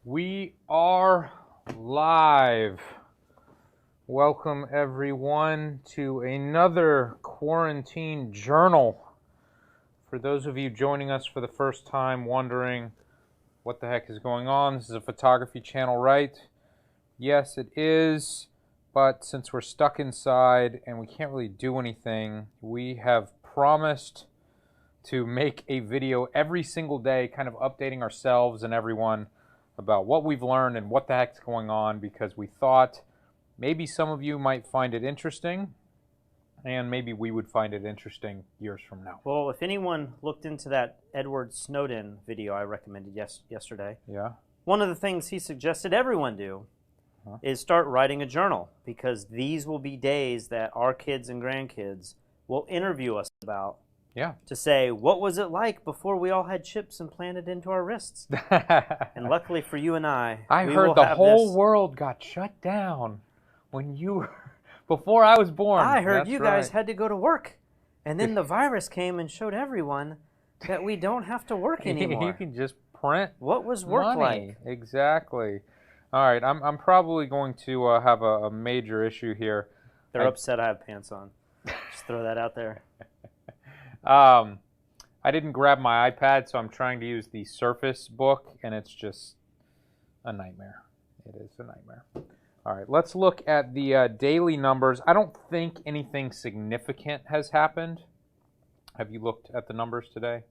We are live. Welcome everyone to another quarantine journal. For those of you joining us for the first time wondering what the heck is going on, this is a photography channel, right? Yes, it is. But since we're stuck inside and we can't really do anything, we have promised to make a video every single day, kind of updating ourselves and everyone about what we've learned and what the heck's going on, because we thought maybe some of you might find it interesting, and maybe we would find it interesting years from now. Well, if anyone looked into that Edward Snowden video I recommended yesterday, Yeah. one of the things he suggested everyone do is start writing a journal, because these will be days that our kids and grandkids will interview us about. Yeah. To say, what was it like before we all had chips implanted into our wrists? And luckily for you and I heard the whole world got shut down when you were, before I was born. I heard you guys had to go to work. And then the virus came and showed everyone that we don't have to work anymore. You can just print What was work money. like? Exactly. All right, I'm probably going to have a major issue here. They're upset I have pants on. Just throw that out there. I didn't grab my iPad, so I'm trying to use the Surface book, and it's just a nightmare. It is a nightmare. All right, let's look at the daily numbers. I don't think anything significant has happened. Have you looked at the numbers today?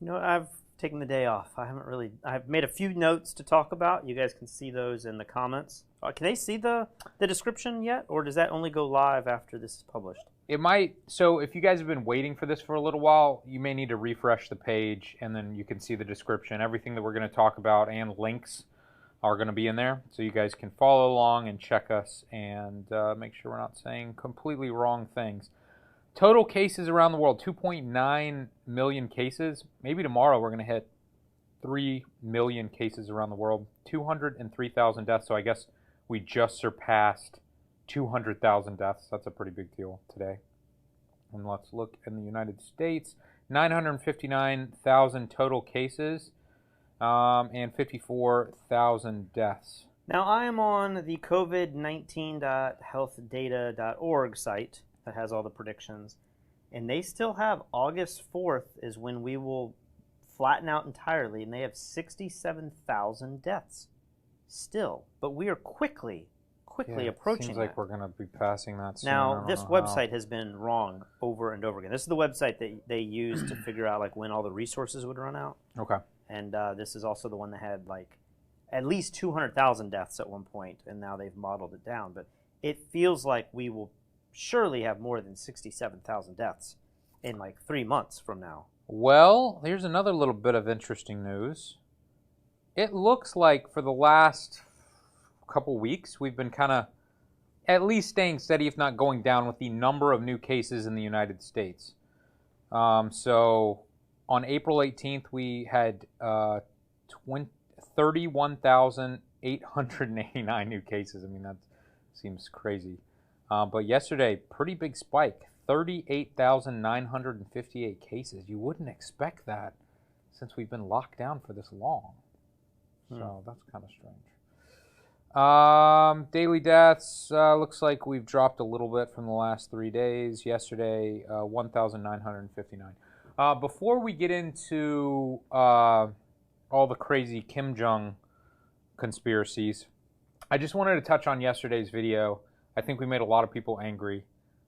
You know, I've taken the day off. I've made a few notes to talk about. You guys can see those in the comments. Can they see the description yet, or does that only go live after this is published? It might. So if you guys have been waiting for this for a little while, you may need to refresh the page, and then you can see the description. Everything that we're going to talk about and links are going to be in there, so you guys can follow along and check us and make sure we're not saying completely wrong things. Total cases around the world, 2.9 million cases. Maybe tomorrow we're going to hit 3 million cases around the world. 203,000 deaths, so I guess we just surpassed 200,000 deaths. That's a pretty big deal today. And let's look in the United States. 959,000 total cases and 54,000 deaths. Now, I am on the covid19.healthdata.org site that has all the predictions, and they still have August 4th is when we will flatten out entirely, and they have 67,000 deaths still. But we are quickly approaching seems like that. We're going to be passing that soon. Now, this website has been wrong over and over again. This is the website that they used to figure out like when all the resources would run out. Okay. And this is also the one that had like at least 200,000 deaths at one point, and now they've modeled it down. But it feels like we will surely have more than 67,000 deaths in like 3 months from now. Well, here's another little bit of interesting news. It looks like for the last couple weeks we've been kind of at least staying steady, if not going down, with the number of new cases in the United States. So on April 18th we had 31,889 new cases. I mean, that seems crazy. But yesterday, pretty big spike, 38,958 cases. You wouldn't expect that since we've been locked down for this long. So that's kind of strange. Daily deaths, looks like we've dropped a little bit from the last 3 days. Yesterday, 1,959. Before we get into all the crazy Kim Jong conspiracies, I just wanted to touch on yesterday's video. I think we made a lot of people angry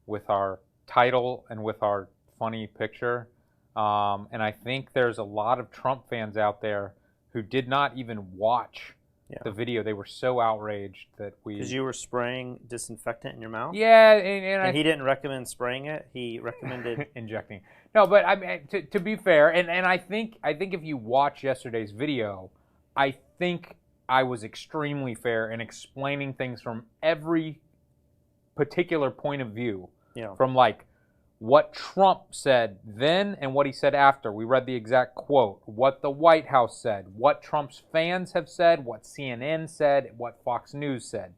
with our title and with our funny picture. And I think there's a lot of Trump fans out there who did not even watch the video. They were so outraged that Because you were spraying disinfectant in your mouth? Yeah. And he didn't recommend spraying it. He recommended injecting. No, but I mean, to be fair, and I think if you watch yesterday's video, I think I was extremely fair in explaining things from every particular point of view, from like what Trump said then and what he said after. We read the exact quote, what the White House said, what Trump's fans have said, what CNN said, what Fox News said.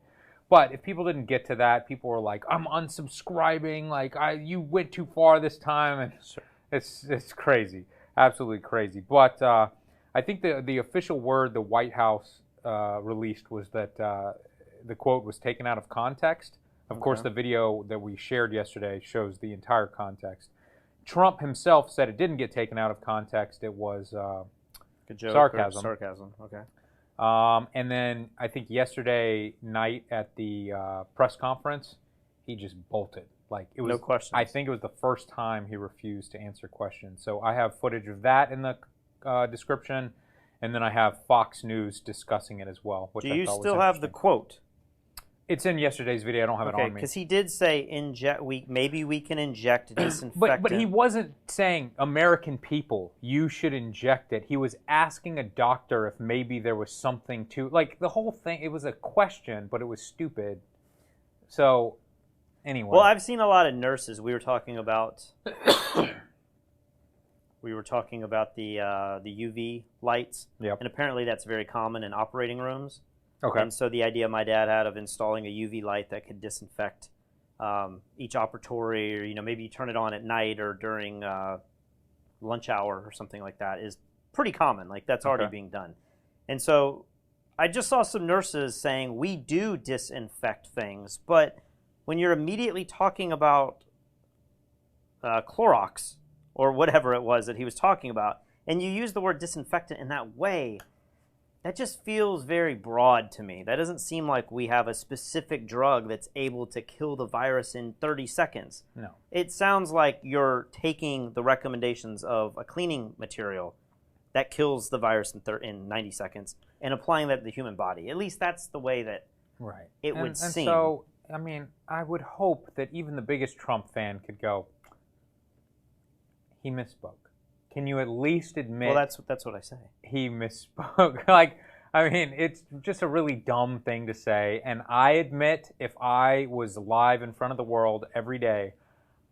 But if people didn't get to that, people were like, I'm unsubscribing, like you went too far this time, and it's crazy, absolutely crazy. But I think the official word the White House released was that the quote was taken out of context. Of course, the video that we shared yesterday shows the entire context. Trump himself said it didn't get taken out of context. It was sarcasm. Sarcasm, okay. And then I think yesterday night at the press conference, he just bolted. Like it was, no questions. I think it was the first time he refused to answer questions. So I have footage of that in the description, and then I have Fox News discussing it as well. Which Do you still have the quote? It's in yesterday's video. I don't have it on me. Because he did say maybe we can inject disinfectant. But he wasn't saying, American people, you should inject it. He was asking a doctor if maybe there was something to, like, the whole thing, it was a question, but it was stupid. So, anyway. Well, I've seen a lot of nurses. We were talking about the UV lights. Yep. And apparently that's very common in operating rooms. Okay. And so the idea my dad had of installing a UV light that could disinfect each operatory, or maybe you turn it on at night or during lunch hour or something like that, is pretty common. Like that's already being done. And so I just saw some nurses saying we do disinfect things, but when you're immediately talking about Clorox or whatever it was that he was talking about, and you use the word disinfectant in that way, that just feels very broad to me. That doesn't seem like we have a specific drug that's able to kill the virus in 30 seconds. No. It sounds like you're taking the recommendations of a cleaning material that kills the virus in 90 seconds and applying that to the human body. At least that's the way that it would seem. So, I mean, I would hope that even the biggest Trump fan could go, he misspoke. Can you at least admit? Well, that's what I say. He misspoke. Like, I mean, it's just a really dumb thing to say. And I admit, if I was live in front of the world every day,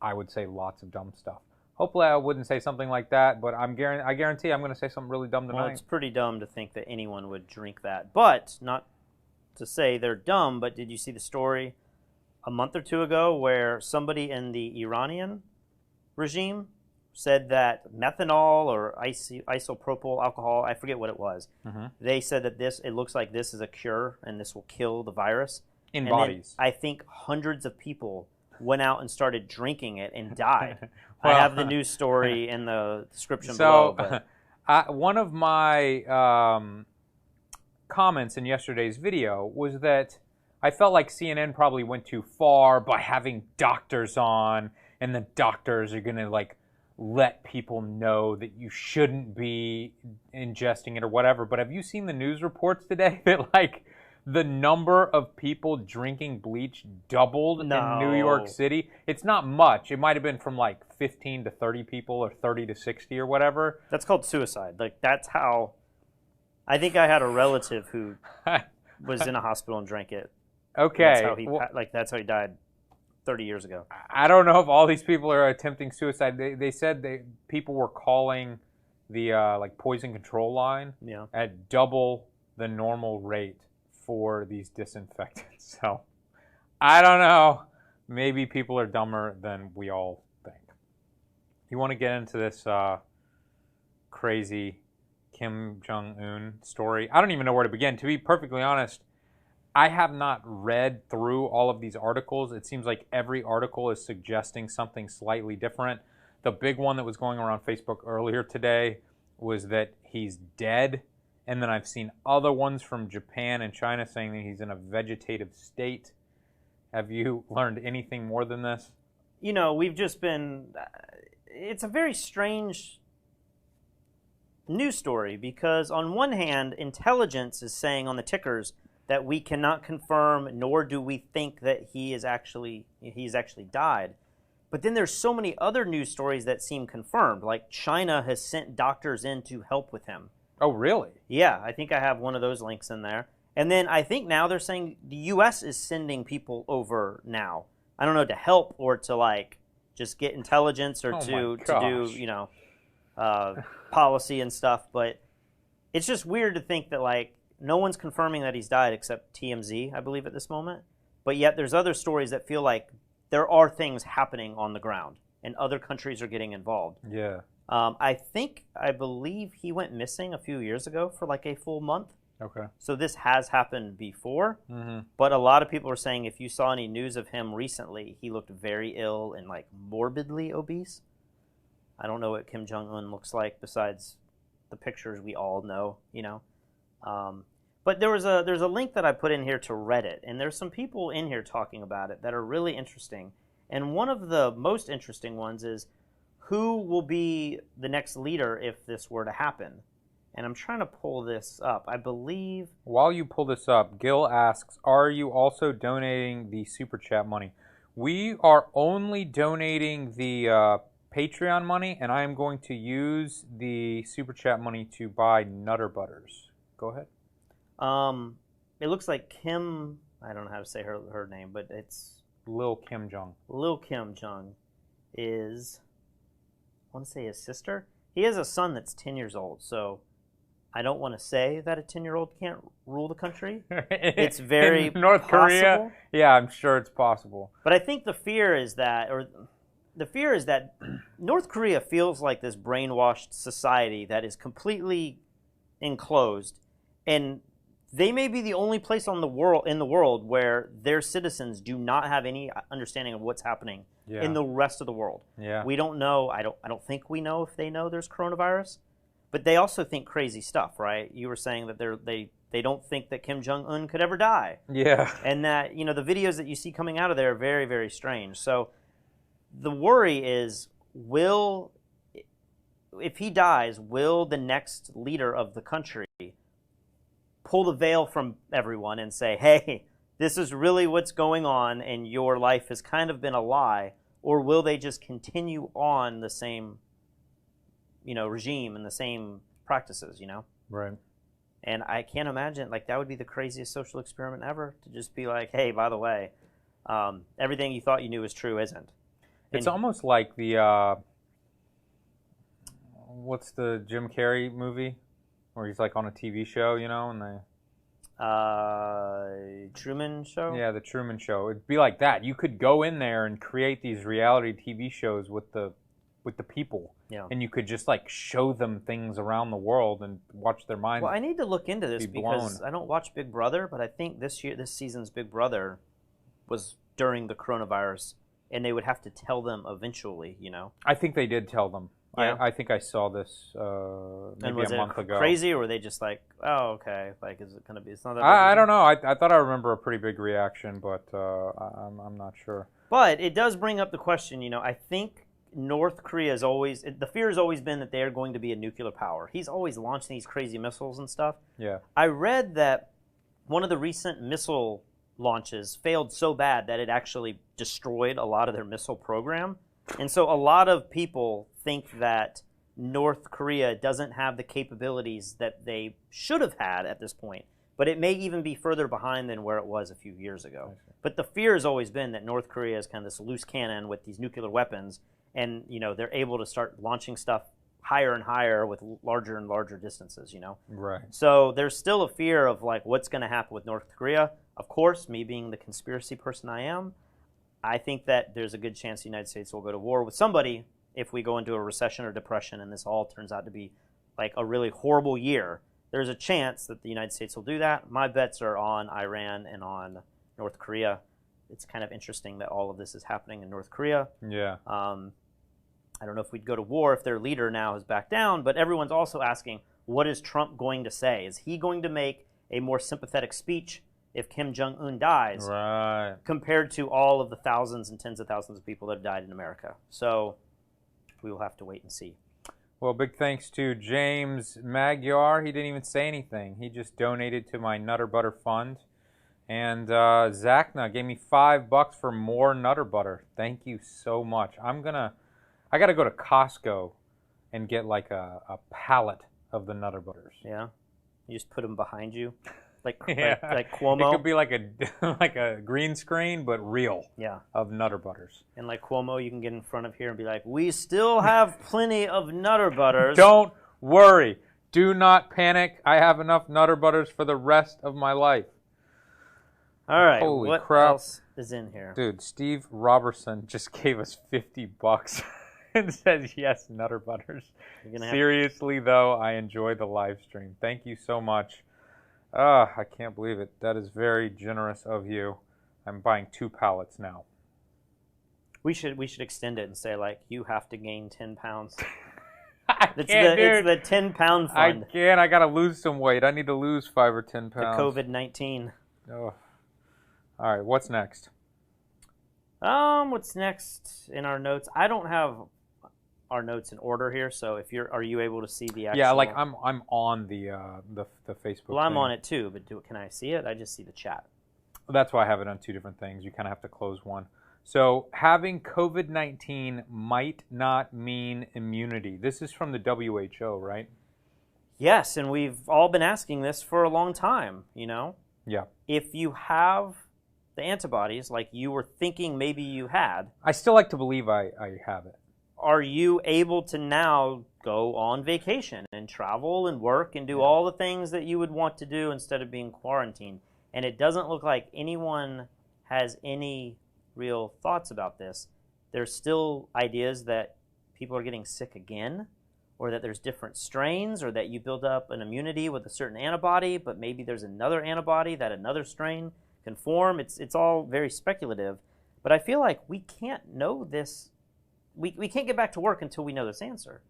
I would say lots of dumb stuff. Hopefully, I wouldn't say something like that. But I guarantee I'm going to say something really dumb tonight. Well, it's pretty dumb to think that anyone would drink that. But not to say they're dumb. But did you see the story a month or two ago where somebody in the Iranian regime said that methanol or isopropyl alcohol, I forget what it was. Mm-hmm. They said that it looks like this is a cure and this will kill the virus. In bodies. I think hundreds of people went out and started drinking it and died. Well, I have the news story in the description below. But. One of my comments in yesterday's video was that I felt like CNN probably went too far by having doctors on, and the doctors are going to, like, let people know that you shouldn't be ingesting it or whatever. But have you seen the news reports today that, like, the number of people drinking bleach doubled in New York City? It's not much. It might have been from, like, 15 to 30 people or 30 to 60 or whatever. That's called suicide. Like, that's how... I think I had a relative who was in a hospital and drank it. Okay. That's how he died 30 years ago. I don't know if all these people are attempting suicide. They said people were calling the like poison control line at double the normal rate for these disinfectants. So I don't know. Maybe people are dumber than we all think. You want to get into this crazy Kim Jong-un story? I don't even know where to begin. To be perfectly honest, I have not read through all of these articles. It seems like every article is suggesting something slightly different. The big one that was going around Facebook earlier today was that he's dead. And then I've seen other ones from Japan and China saying that he's in a vegetative state. Have you learned anything more than this? We've just been... It's a very strange news story because on one hand, intelligence is saying on the tickers that we cannot confirm, nor do we think that he's actually died. But then there's so many other news stories that seem confirmed, like China has sent doctors in to help with him. Oh, really? Yeah, I think I have one of those links in there. And then I think now they're saying the U.S. is sending people over now. I don't know, to help or to, like, just get intelligence or to do, policy and stuff. But it's just weird to think that, like, no one's confirming that he's died except TMZ, I believe, at this moment. But yet there's other stories that feel like there are things happening on the ground and other countries are getting involved. Yeah. I believe he went missing a few years ago for like a full month. Okay. So this has happened before, Mm-hmm. but a lot of people are saying if you saw any news of him recently, he looked very ill and like morbidly obese. I don't know what Kim Jong-un looks like besides the pictures we all know, you know. But there's a link that I put in here to Reddit, and there's some people in here talking about it that are really interesting. And one of the most interesting ones is who will be the next leader if this were to happen. And I'm trying to pull this up. I believe... While you pull this up, Gil asks, are you also donating the Super Chat money? We are only donating the Patreon money, and I am going to use the Super Chat money to buy Nutter Butters. Go ahead. It looks like Kim... I don't know how to say her name, but it's... Lil Kim Jong. Lil Kim Jong is... I want to say his sister. He has a son that's 10 years old, so... I don't want to say that a 10-year-old can't rule the country. It's very in North possible. Korea. Yeah, I'm sure it's possible. But I think the fear is that North Korea feels like this brainwashed society that is completely enclosed, and they may be the only place in the world where their citizens do not have any understanding of what's happening in the rest of the world. Yeah. We don't know. I don't think we know if they know there's coronavirus. But they also think crazy stuff, right? You were saying that they don't think that Kim Jong-un could ever die. Yeah. And that, the videos that you see coming out of there are very, very strange. So the worry is, if he dies, will the next leader of the country pull the veil from everyone and say, hey, this is really what's going on and your life has kind of been a lie? Or will they just continue on the same regime and the same practices, Right. And I can't imagine, that would be the craziest social experiment ever, to just be like, hey, by the way, everything you thought you knew is true isn't. It's almost like the, what's the Jim Carrey movie where he's like on a TV show, and they... Truman Show? Yeah, the Truman Show. It'd be like that. You could go in there and create these reality TV shows with the people. Yeah. And you could just show them things around the world and watch their minds. Well, I need to look into this because I don't watch Big Brother, but I think this season's Big Brother was during the coronavirus, and they would have to tell them eventually, I think they did tell them. Yeah. I think I saw this maybe a month ago. Crazy, or were they just like, oh, okay, is it going to be? It's not that. I don't know. I thought I remember a pretty big reaction, but I'm not sure. But it does bring up the question. I think North Korea is the fear has always been that they are going to be a nuclear power. He's always launching these crazy missiles and stuff. Yeah. I read that one of the recent missile launches failed so bad that it actually destroyed a lot of their missile program. And so a lot of people think that North Korea doesn't have the capabilities that they should have had at this point. But it may even be further behind than where it was a few years ago. But the fear has always been that North Korea is kind of this loose cannon with these nuclear weapons. And, they're able to start launching stuff higher and higher with larger and larger distances, Right. So there's still a fear of, what's going to happen with North Korea. Of course, me being the conspiracy person I am, I think that there's a good chance the United States will go to war with somebody if we go into a recession or depression and this all turns out to be, a really horrible year. There's a chance that the United States will do that. My bets are on Iran and on North Korea. It's kind of interesting that all of this is happening in North Korea. Yeah. I don't know if we'd go to war if their leader now has backed down, but everyone's also asking, what is Trump going to say? Is he going to make a more sympathetic speech if Kim Jong-un dies, right, compared to all of the thousands and tens of thousands of people that have died in America? So we will have to wait and see. Well, big thanks to James Magyar. He didn't even say anything. He just donated to my Nutter Butter Fund. And Zachna gave me $5 for more Nutter Butter. Thank you so much. I gotta go to Costco and get a pallet of the Nutter Butters. Yeah, you just put them behind you, like It Cuomo. could be like a green screen, but real. Yeah. Of Nutter Butters. And like Cuomo, you can get in front of here and be like, "We still have plenty of Nutter Butters." Don't worry. Do not panic. I have enough Nutter Butters for the rest of my life. All right. Holy what crap. else is in here? Dude, Steve Robertson just gave us $50 and says, yes, Nutter Butters. Seriously, though, I enjoy the live stream. Thank you so much. I can't believe it. That is very generous of you. I'm buying 2 pallets now. We should extend it and say, like, you have to gain 10 pounds. It's the 10-pound fund. I can't. I got to lose some weight. I need to lose 5 or 10 pounds. The COVID-19. Oh. All right, what's next? What's next in our notes? I don't have our notes in order here, so are you able to see the actual? Yeah, like I'm on the Facebook. Well, I'm thing. on it too, but can I see it? I just see the chat. That's why I have it on 2 different things. You kind of have to close one. So having COVID-19 might not mean immunity. This is from the WHO, right? Yes, and we've all been asking this for a long time, you know? Yeah. If you have the antibodies, like you were thinking maybe you had. I still like to believe I have it. Are you able to now go on vacation and travel and work and do all the things that you would want to do instead of being quarantined? And it doesn't look like anyone has any real thoughts about this. There's still ideas that people are getting sick again, or that there's different strains, or that you build up an immunity with a certain antibody, but maybe there's another antibody that another strain can form. It's all very speculative. But I feel like we can't know this. We can't get back to work until we know this answer.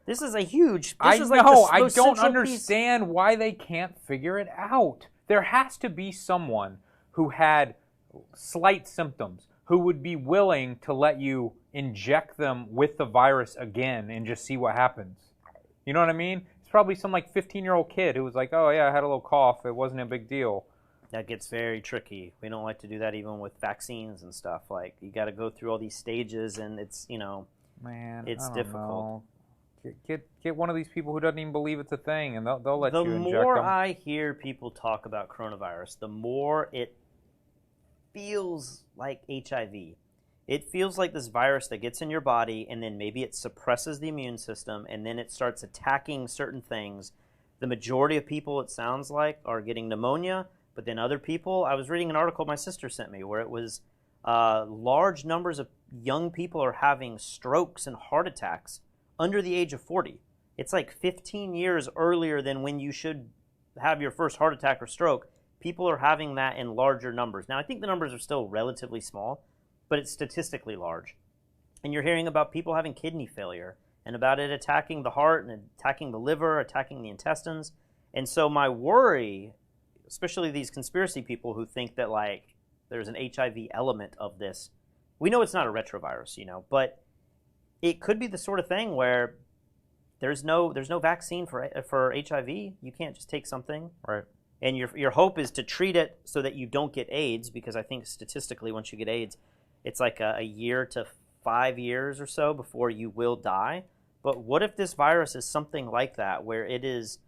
This is a huge... I don't understand why they can't figure it out. There has to be someone who had slight symptoms who would be willing to let you inject them with the virus again and just see what happens. You know what I mean? It's probably some like 15-year-old kid who was like, oh yeah, I had a little cough. It wasn't a big deal. That gets very tricky. We don't like to do that even with vaccines and stuff. Like, you got to go through all these stages, and it's, you know, it's difficult. Get one of these people who doesn't even believe it's a thing, and they'll let you inject them. The more I hear people talk about coronavirus, the more it feels like HIV. It feels like this virus that gets in your body, and then maybe it suppresses the immune system, and then it starts attacking certain things. The majority of people, it sounds like, are getting pneumonia, but then other people, I was reading an article my sister sent me where it was large numbers of young people are having strokes and heart attacks under the age of 40. It's like 15 years earlier than when you should have your first heart attack or stroke. People are having that in larger numbers. Now, I think the numbers are still relatively small, but it's statistically large. And you're hearing about people having kidney failure and about it attacking the heart and attacking the liver, attacking the intestines. And so my worry, especially these conspiracy people who think that like there's an HIV element of this, we know it's not a retrovirus, you know, but it could be the sort of thing where there's no vaccine for HIV. You can't just take something. Right. And your hope is to treat it so that you don't get AIDS, because I think statistically once you get AIDS, it's like a year to 5 years or so before you will die. But what if this virus is something like that, where it's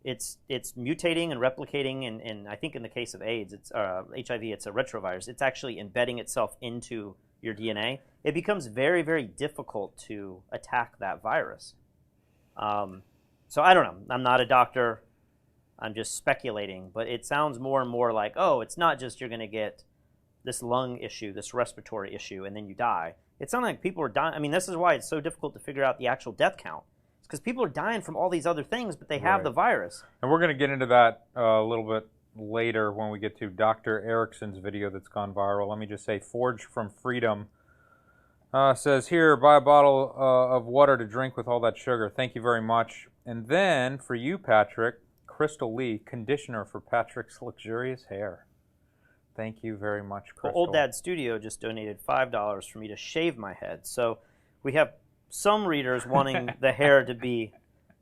mutating and replicating, and I think in the case of AIDS, it's HIV, it's a retrovirus. It's actually embedding itself into your DNA. It becomes very, very difficult to attack that virus. So I don't know. I'm not a doctor. I'm just speculating, but it sounds more and more like, oh, it's not just you're going to get this lung issue, this respiratory issue, and then you die. It sounds like people are dying. I mean, this is why it's so difficult to figure out the actual death count. It's because people are dying from all these other things, but they have the virus. And we're going to get into that a little bit later when we get to Dr. Erickson's video that's gone viral. Let me just say, Forge from Freedom says, here, buy a bottle of water to drink with all that sugar. Thank you very much. And then, for you, Patrick, Crystal Lee, conditioner for Patrick's luxurious hair. Thank you very much, Crystal. Well, Old Dad Studio just donated $5 for me to shave my head. So we have some readers wanting the hair to be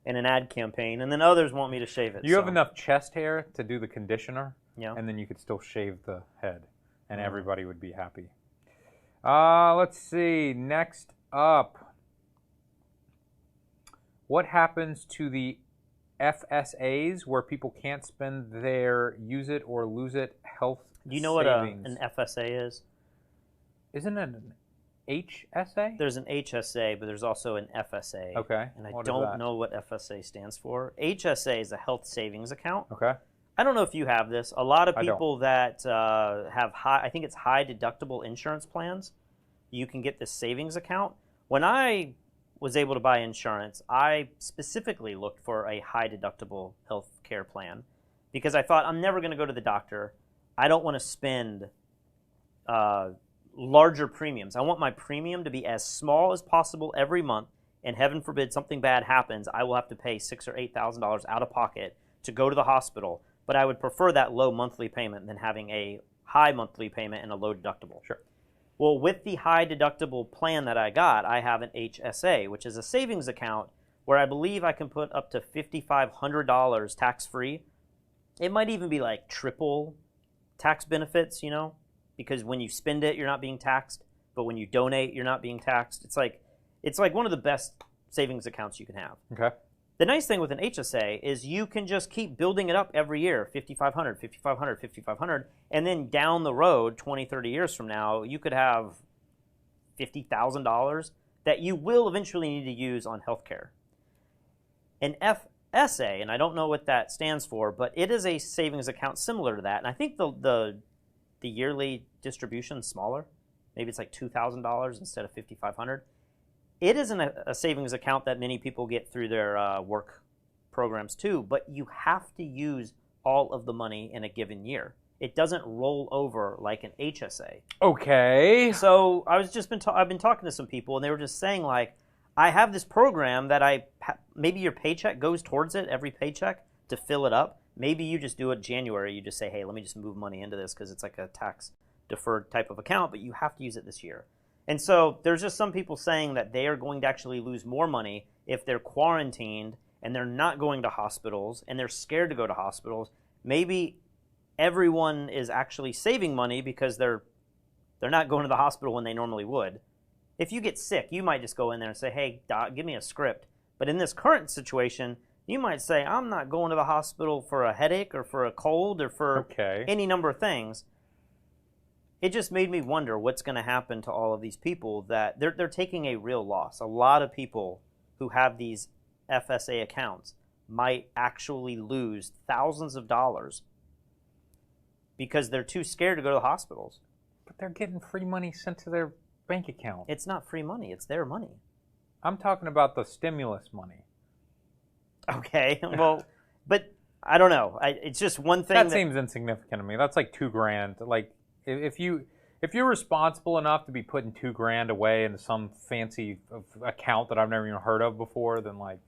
in an ad campaign, and then others want me to shave it. You have enough chest hair to do the conditioner, yeah, and then you could still shave the head, and everybody would be happy. Let's see. Next up, what happens to the FSAs where people can't spend their use it or lose it health savings? Do you know what an FSA is? Isn't it an HSA? There's an HSA, but there's also an FSA. Okay. And I don't know what FSA stands for. HSA is a health savings account. Okay. I don't know if you have this. A lot of people that have high, I think it's high deductible insurance plans, you can get this savings account. When I was able to buy insurance, I specifically looked for a high deductible health care plan because I thought I'm never going to go to the doctor. I don't want to spend larger premiums. I want my premium to be as small as possible every month, and heaven forbid something bad happens, I will have to pay $6,000 or $8,000 out of pocket to go to the hospital. But I would prefer that low monthly payment than having a high monthly payment and a low deductible. Sure. Well, with the high deductible plan that I got, I have an HSA, which is a savings account where I believe I can put up to $5,500 tax-free. It might even be like triple tax benefits, you know, because when you spend it, you're not being taxed, but when you donate, you're not being taxed. It's like one of the best savings accounts you can have. Okay. The nice thing with an HSA is you can just keep building it up every year, 5,500, 5,500, 5,500, and then down the road, 20, 30 years from now, you could have $50,000 that you will eventually need to use on healthcare. An FSA, and I don't know what that stands for, but it is a savings account similar to that, and I think the yearly distribution is smaller. Maybe it's like $2,000 instead of $5,500. It isn't a savings account that many people get through their work programs too, but you have to use all of the money in a given year. It doesn't roll over like an HSA. Okay. So I've been talking to some people, and they were just saying, like, I have this program that maybe your paycheck goes towards it, every paycheck, to fill it up. Maybe you just do it January. You just say, hey, let me just move money into this because it's like a tax deferred type of account, but you have to use it this year. And so there's just some people saying that they are going to actually lose more money if they're quarantined and they're not going to hospitals and they're scared to go to hospitals. Maybe everyone is actually saving money because they're not going to the hospital when they normally would. If you get sick, you might just go in there and say, hey, doc, give me a script. But in this current situation, you might say, I'm not going to the hospital for a headache or for a cold or for any number of things. It just made me wonder what's going to happen to all of these people that they're taking a real loss. A lot of people who have these FSA accounts might actually lose thousands of dollars because they're too scared to go to the hospitals. But they're getting free money sent to their bank account. It's not free money. It's their money. I'm talking about the stimulus money. Okay. Well, but I don't know. It's just one thing. That seems insignificant to me. That's like $2,000. Like, if you're responsible enough to be putting $2,000 away into some fancy account that I've never even heard of before, then like,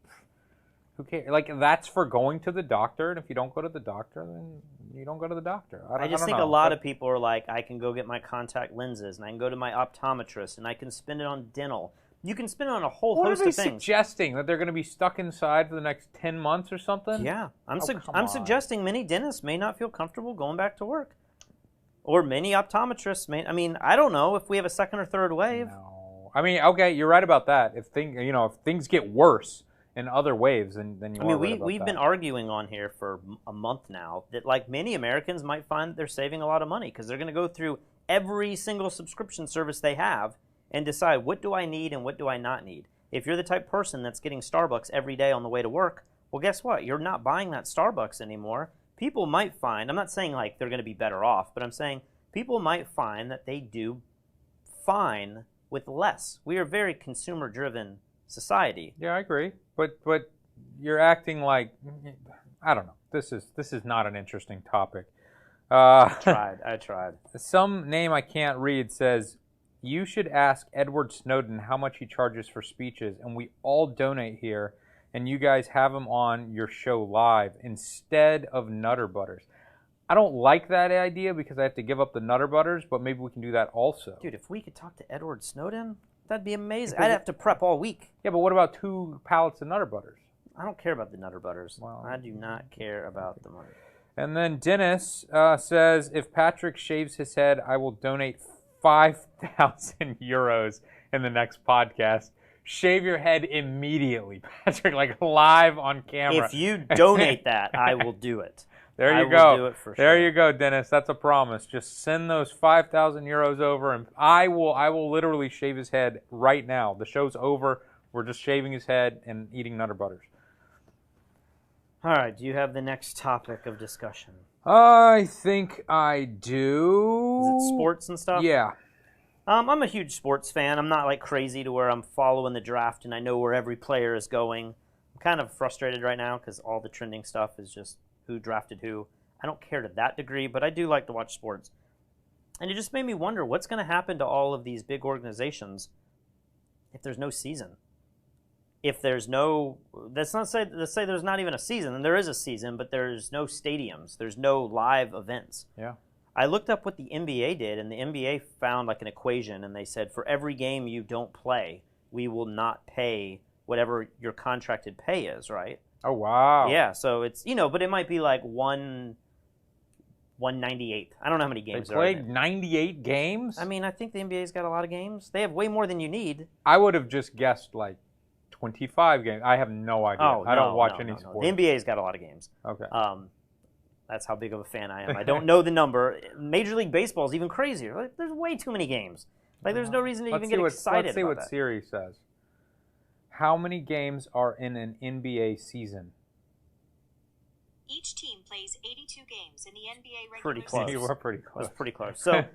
who cares? Like, that's for going to the doctor, and if you don't go to the doctor, then you don't go to the doctor. I just think a lot of people are like, I can go get my contact lenses, and I can go to my optometrist, and I can spend it on dental. You can spend it on a whole host of things. What are they suggesting? That they're going to be stuck inside for the next 10 months or something? Yeah. I'm suggesting many dentists may not feel comfortable going back to work. Or many optometrists may. I mean, I don't know if we have a second or third wave. No. I mean, okay, you're right about that. If things get worse in other waves, then you are right about we've been arguing on here for a month now that, like, many Americans might find they're saving a lot of money because they're going to go through every single subscription service they have and decide, what do I need and what do I not need? If you're the type of person that's getting Starbucks every day on the way to work, well, guess what? You're not buying that Starbucks anymore. People might find, I'm not saying like they're going to be better off, but I'm saying people might find that they do fine with less. We are a very consumer-driven society. Yeah, I agree. But you're acting like, I don't know. This is not an interesting topic. I tried. Some name I can't read says, you should ask Edward Snowden how much he charges for speeches, and we all donate here, and you guys have him on your show live instead of Nutter Butters. I don't like that idea because I have to give up the Nutter Butters, but maybe we can do that also. Dude, if we could talk to Edward Snowden, that'd be amazing. I'd have to prep all week. Yeah, but what about 2 pallets of Nutter Butters? I don't care about the Nutter Butters. Well, I do not care about the money. And then Dennis says, if Patrick shaves his head, I will donate 5,000 euros in the next podcast. Shave your head immediately, Patrick, like live on camera. If you donate that, I will do it. There you go. I will do it for sure. There you go, Dennis. That's a promise. Just send those 5,000 euros over, and I will literally shave his head right now. The show's over. We're just shaving his head and eating Nutter Butters. All right. Do you have the next topic of discussion? I think I do. Is it sports and stuff? Yeah. I'm a huge sports fan. I'm not like crazy to where I'm following the draft and I know where every player is going. I'm kind of frustrated right now because all the trending stuff is just who drafted who. I don't care to that degree, but I do like to watch sports. And it just made me wonder what's going to happen to all of these big organizations if there's no season. If there's no, let's say there's not even a season, and there is a season, but there's no stadiums, there's no live events. Yeah. I looked up what the NBA did, and the NBA found like an equation, and they said for every game you don't play, we will not pay whatever your contracted pay is, right? Oh, wow. Yeah, so it's, but it might be like 198. I don't know how many games there are. They played 98 games? I mean, I think the NBA's got a lot of games. They have way more than you need. I would have just guessed like 25 games. I have no idea. I don't watch any sports. The NBA's got a lot of games. Okay. That's how big of a fan I am. I don't know the number. Major League Baseball is even crazier. Like, there's way too many games. Like, there's no reason to even get excited Let's see about what that. Siri says. How many games are in an NBA season? Each team plays 82 games in the NBA regular Pretty close. You were pretty close. That's pretty close. So,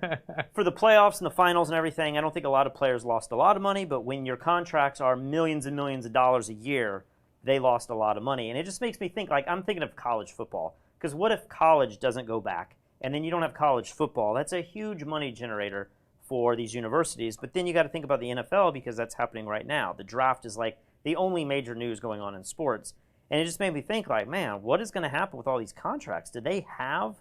for the playoffs and the finals and everything, I don't think a lot of players lost a lot of money, but when your contracts are millions and millions of dollars a year, they lost a lot of money. And it just makes me think, like, I'm thinking of college football. Because what if college doesn't go back, and then you don't have college football? That's a huge money generator for these universities. But then you got to think about the NFL, because that's happening right now. The draft is like the only major news going on in sports. And it just made me think, like, man, what is going to happen with all these contracts? Do they have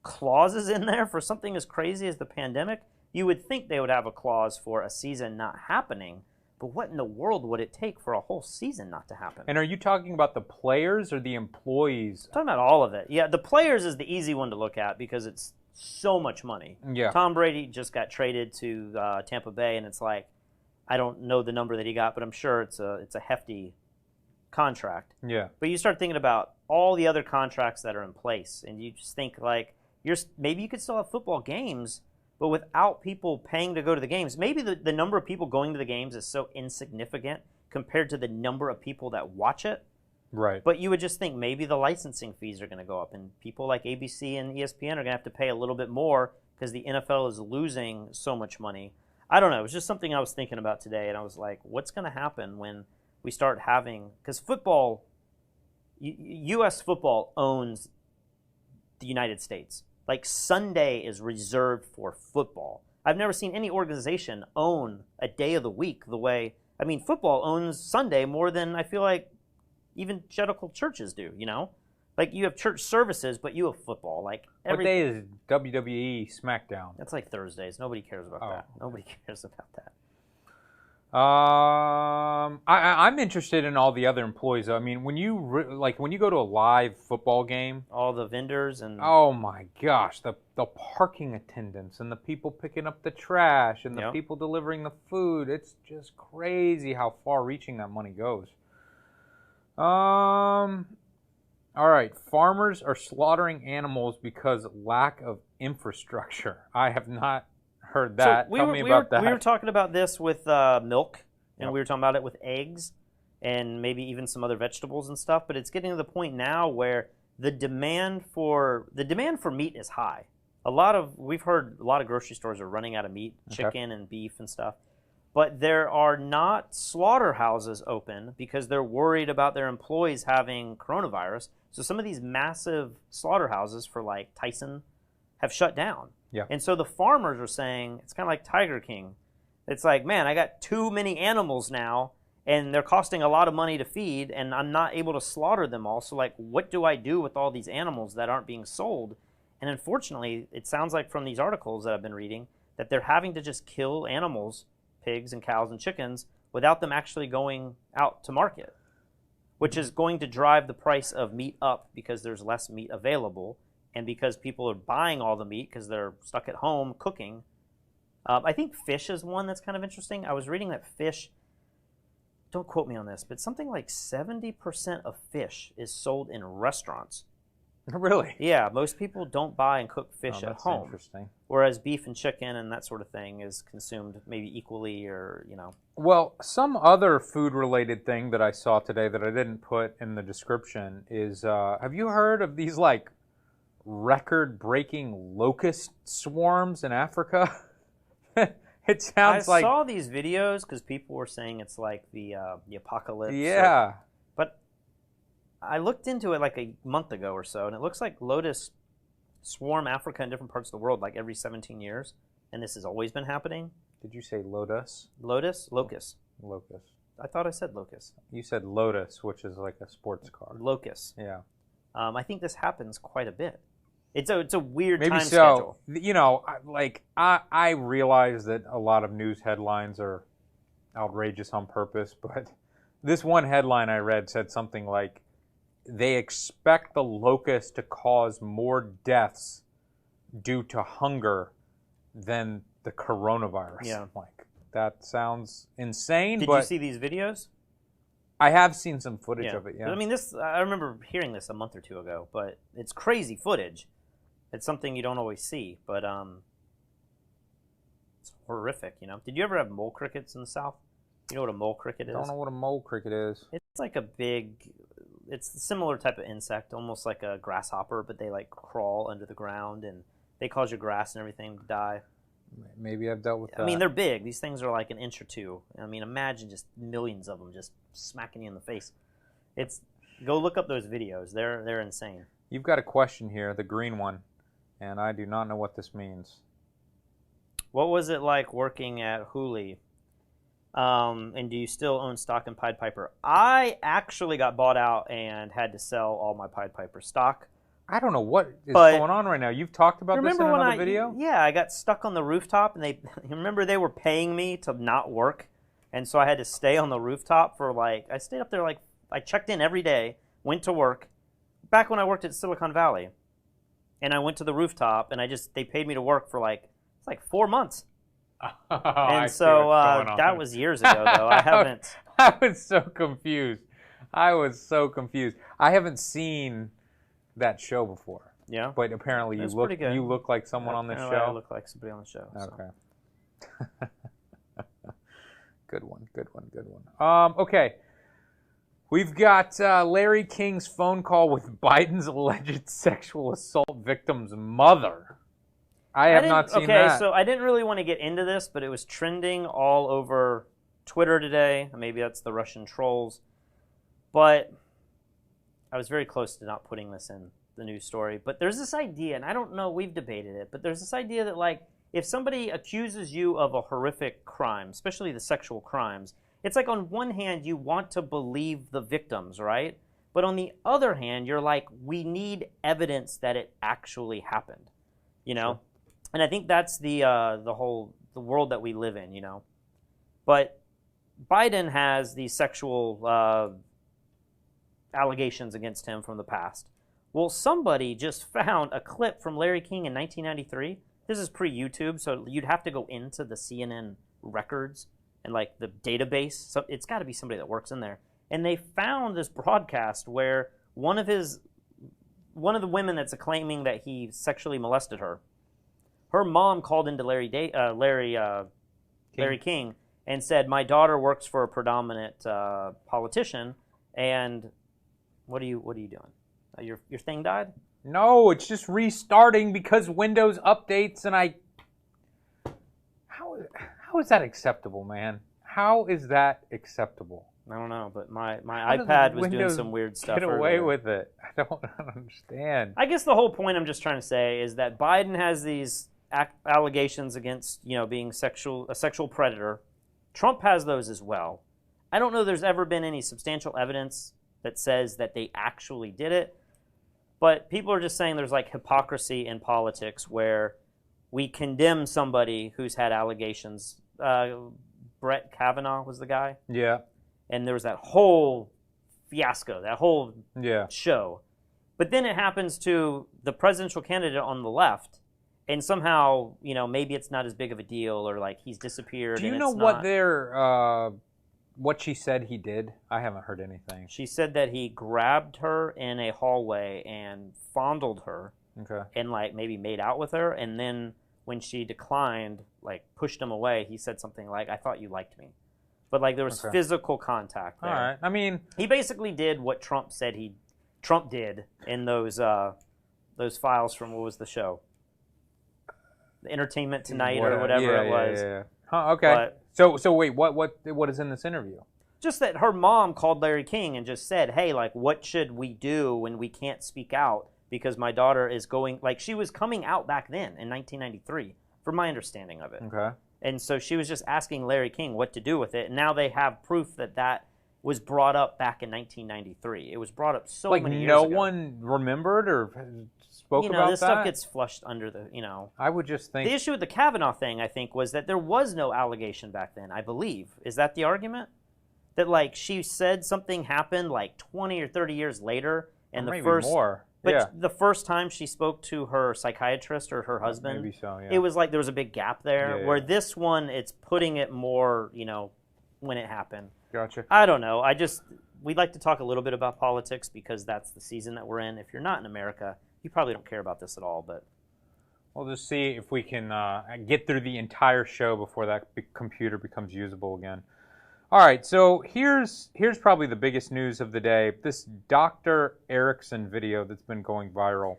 clauses in there for something as crazy as the pandemic? You would think they would have a clause for a season not happening, but what in the world would it take for a whole season not to happen? And are you talking about the players or the employees? I'm talking about all of it. Yeah, the players is the easy one to look at because it's so much money. Yeah. Tom Brady just got traded to Tampa Bay, and it's like, I don't know the number that he got, but I'm sure it's a hefty contract. Yeah. But you start thinking about all the other contracts that are in place, and you just think like maybe you could still have football games, but without people paying to go to the games. Maybe the number of people going to the games is so insignificant compared to the number of people that watch it. Right. But you would just think maybe the licensing fees are going to go up, and people like ABC and ESPN are going to have to pay a little bit more because the NFL is losing so much money. I don't know. It was just something I was thinking about today, and I was like, what's going to happen when we start having, because football, U.S. football owns the United States. Like, Sunday is reserved for football. I've never seen any organization own a day of the week the way, I mean, football owns Sunday more than I feel like evangelical churches do, you know? Like, you have church services, but you have football. Like, what day is WWE SmackDown? That's like Thursdays. Nobody cares about that. Nobody cares about that. I'm interested in all the other employees. I mean, when you when you go to a live football game, all the vendors and oh my gosh, the parking attendants and the people picking up the trash and the people delivering the food. It's just crazy how far-reaching that money goes. All right, farmers are slaughtering animals because lack of infrastructure. I have not heard that. So Tell me about that. We were talking about this with milk, and Yep. we were talking about it with eggs, and maybe even some other vegetables and stuff. But it's getting to the point now where the demand for meat is high. We've heard a lot of grocery stores are running out of meat, chicken and beef and stuff. But there are not slaughterhouses open because they're worried about their employees having coronavirus. So some of these massive slaughterhouses for like Tyson have shut down. Yeah. And so the farmers are saying, it's kind of like Tiger King. It's like, man, I got too many animals now, and they're costing a lot of money to feed, and I'm not able to slaughter them all. So, like, what do I do with all these animals that aren't being sold? And unfortunately, it sounds like from these articles that I've been reading that they're having to just kill animals, pigs and cows and chickens, without them actually going out to market, which is going to drive the price of meat up because there's less meat available. And because people are buying all the meat because they're stuck at home cooking. I think fish is one that's kind of interesting. I was reading that fish, don't quote me on this, but something like 70% of fish is sold in restaurants. Really? Yeah, most people don't buy and cook fish at home. That's interesting. Whereas beef and chicken and that sort of thing is consumed maybe equally or, you know. Well, some other food-related thing that I saw today that I didn't put in the description is, have you heard of these, like, record-breaking locust swarms in Africa? It sounds like... I saw these videos because people were saying it's like the apocalypse. Yeah. But I looked into it like a month ago or so, and it looks like Lotus swarm Africa and different parts of the world like every 17 years, and this has always been happening. Did you say lotus? Lotus? Locust. Locust. I thought I said locust. You said Lotus, which is like a sports car. Locust. Yeah. I think this happens quite a bit. It's a weird Maybe time so. schedule. You know, I realize that a lot of news headlines are outrageous on purpose, but this one headline I read said something like, they expect the locust to cause more deaths due to hunger than the coronavirus. Yeah. Like, that sounds insane. Did but you see these videos? I have seen some footage of it, yeah. But, I mean, I remember hearing this a month or two ago, but it's crazy footage. It's something you don't always see, but it's horrific, you know. Did you ever have mole crickets in the South? You know what a mole cricket is? I don't know what a mole cricket is. It's like it's a similar type of insect, almost like a grasshopper, but they like crawl under the ground and they cause your grass and everything to die. Maybe I've dealt with that. I mean, they're big. These things are like an inch or two. I mean, imagine just millions of them just smacking you in the face. Go look up those videos. They're insane. You've got a question here, the green one, and I do not know what this means. What was it like working at Hooli? And do you still own stock in Pied Piper? I actually got bought out and had to sell all my Pied Piper stock. I don't know what is going on right now. You've talked about this in another video? Yeah, I got stuck on the rooftop, and remember they were paying me to not work, and so I had to stay on the rooftop for I stayed up there I checked in every day, went to work, back when I worked at Silicon Valley, and I went to the rooftop, and they paid me to work for it's 4 months. And so that was years ago, though. I haven't. I was so confused. I haven't seen that show before. Yeah. But apparently you look like someone on the show. I look like somebody on the show. Okay. So. Good one. Okay. We've got Larry King's phone call with Biden's alleged sexual assault victim's mother. I have not seen that. Okay, so I didn't really want to get into this, but it was trending all over Twitter today. Maybe that's the Russian trolls. But I was very close to not putting this in the news story. But there's this idea, and I don't know, we've debated it, but there's this idea that, if somebody accuses you of a horrific crime, especially the sexual crimes, it's like on one hand, you want to believe the victims, right? But on the other hand, you're like, we need evidence that it actually happened, you know? Sure. And I think that's the world that we live in, you know. But Biden has these sexual allegations against him from the past. Well, somebody just found a clip from Larry King in 1993. This is pre-YouTube, so you'd have to go into the CNN records and the database. So it's got to be somebody that works in there. And they found this broadcast where one of the women that's claiming that he sexually molested her. Her mom called into Larry King and said, "My daughter works for a predominant politician, and what are you doing? Your thing died?" No, it's just restarting because Windows updates, and How is that acceptable, man? How is that acceptable? I don't know, but my iPad was doing some weird stuff. Get away with it. I don't understand. I guess the whole point I'm just trying to say is that Biden has these allegations against, being a sexual predator. Trump has those as well. I don't know there's ever been any substantial evidence that says that they actually did it, but people are just saying there's hypocrisy in politics where we condemn somebody who's had allegations. Brett Kavanaugh was the guy. Yeah. And there was that whole fiasco, that whole show. But then it happens to the presidential candidate on the left, and somehow, maybe it's not as big of a deal, or he's disappeared. Do you know what she said he did? I haven't heard anything. She said that he grabbed her in a hallway and fondled her. Okay. And maybe made out with her, and then when she declined, pushed him away, he said something like, "I thought you liked me." But there was physical contact there. All right. I mean, he basically did what Trump said Trump did in those files from, what was the show? Entertainment Tonight or whatever it was. Yeah. Huh, okay. But, so wait, what is in this interview? Just that her mom called Larry King and just said, "Hey, what should we do when we can't speak out because my daughter is going, like, she was coming out back then in 1993, from my understanding of it. Okay. And so she was just asking Larry King what to do with it. And now they have proof that that was brought up back in 1993. It was brought up so many years ago. Like, no one remembered or spoke about that? This stuff gets flushed under the, I would just think... The issue with the Kavanaugh thing, I think, was that there was no allegation back then, I believe. Is that the argument? That, like, she said something happened, like, 20 or 30 years later, and maybe more. But the first time she spoke to her psychiatrist or her husband, maybe so, yeah. It was like there was a big gap there, Yeah, where yeah. this one, it's putting it more, when it happened. Gotcha. I don't know. We'd like to talk a little bit about politics because that's the season that we're in. If you're not in America, you probably don't care about this at all, but... We'll just see if we can get through the entire show before that computer becomes usable again. All right, so here's probably the biggest news of the day. This Dr. Erickson video that's been going viral.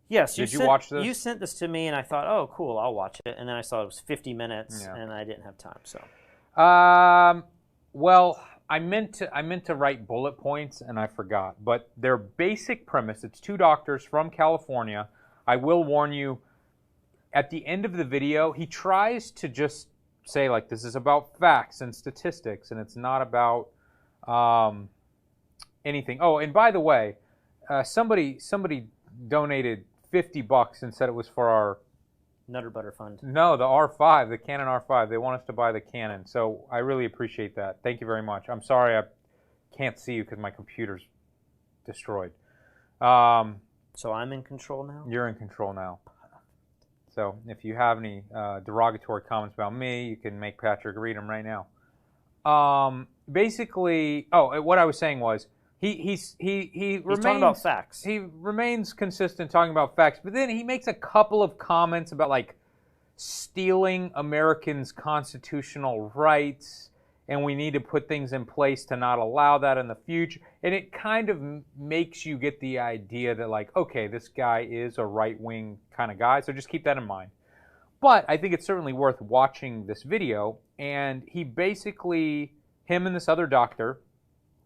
Yes. Did you watch this? You sent this to me, and I thought, oh, cool, I'll watch it. And then I saw it was 50 minutes, and I didn't have time, so... Well, I meant to write bullet points, and I forgot. But their basic premise, it's two doctors from California. I will warn you, at the end of the video, he tries to just say, like, this is about facts and statistics, and it's not about anything. Oh, and by the way, somebody donated $50 and said it was for our... Nutter Butter Fund. No, the R5, the Canon R5. They want us to buy the Canon, so I really appreciate that. Thank you very much. I'm sorry I can't see you because my computer's destroyed. So I'm in control now? You're in control now. So if you have any derogatory comments about me, you can make Patrick read them right now. Basically, what I was saying was he's talking about facts. He remains consistent talking about facts, but then he makes a couple of comments about, like, stealing Americans' constitutional rights, and we need to put things in place to not allow that in the future. And it kind of makes you get the idea that, like, okay, this guy is a right-wing kind of guy, so just keep that in mind. But I think it's certainly worth watching this video, and he basically, him and this other doctor,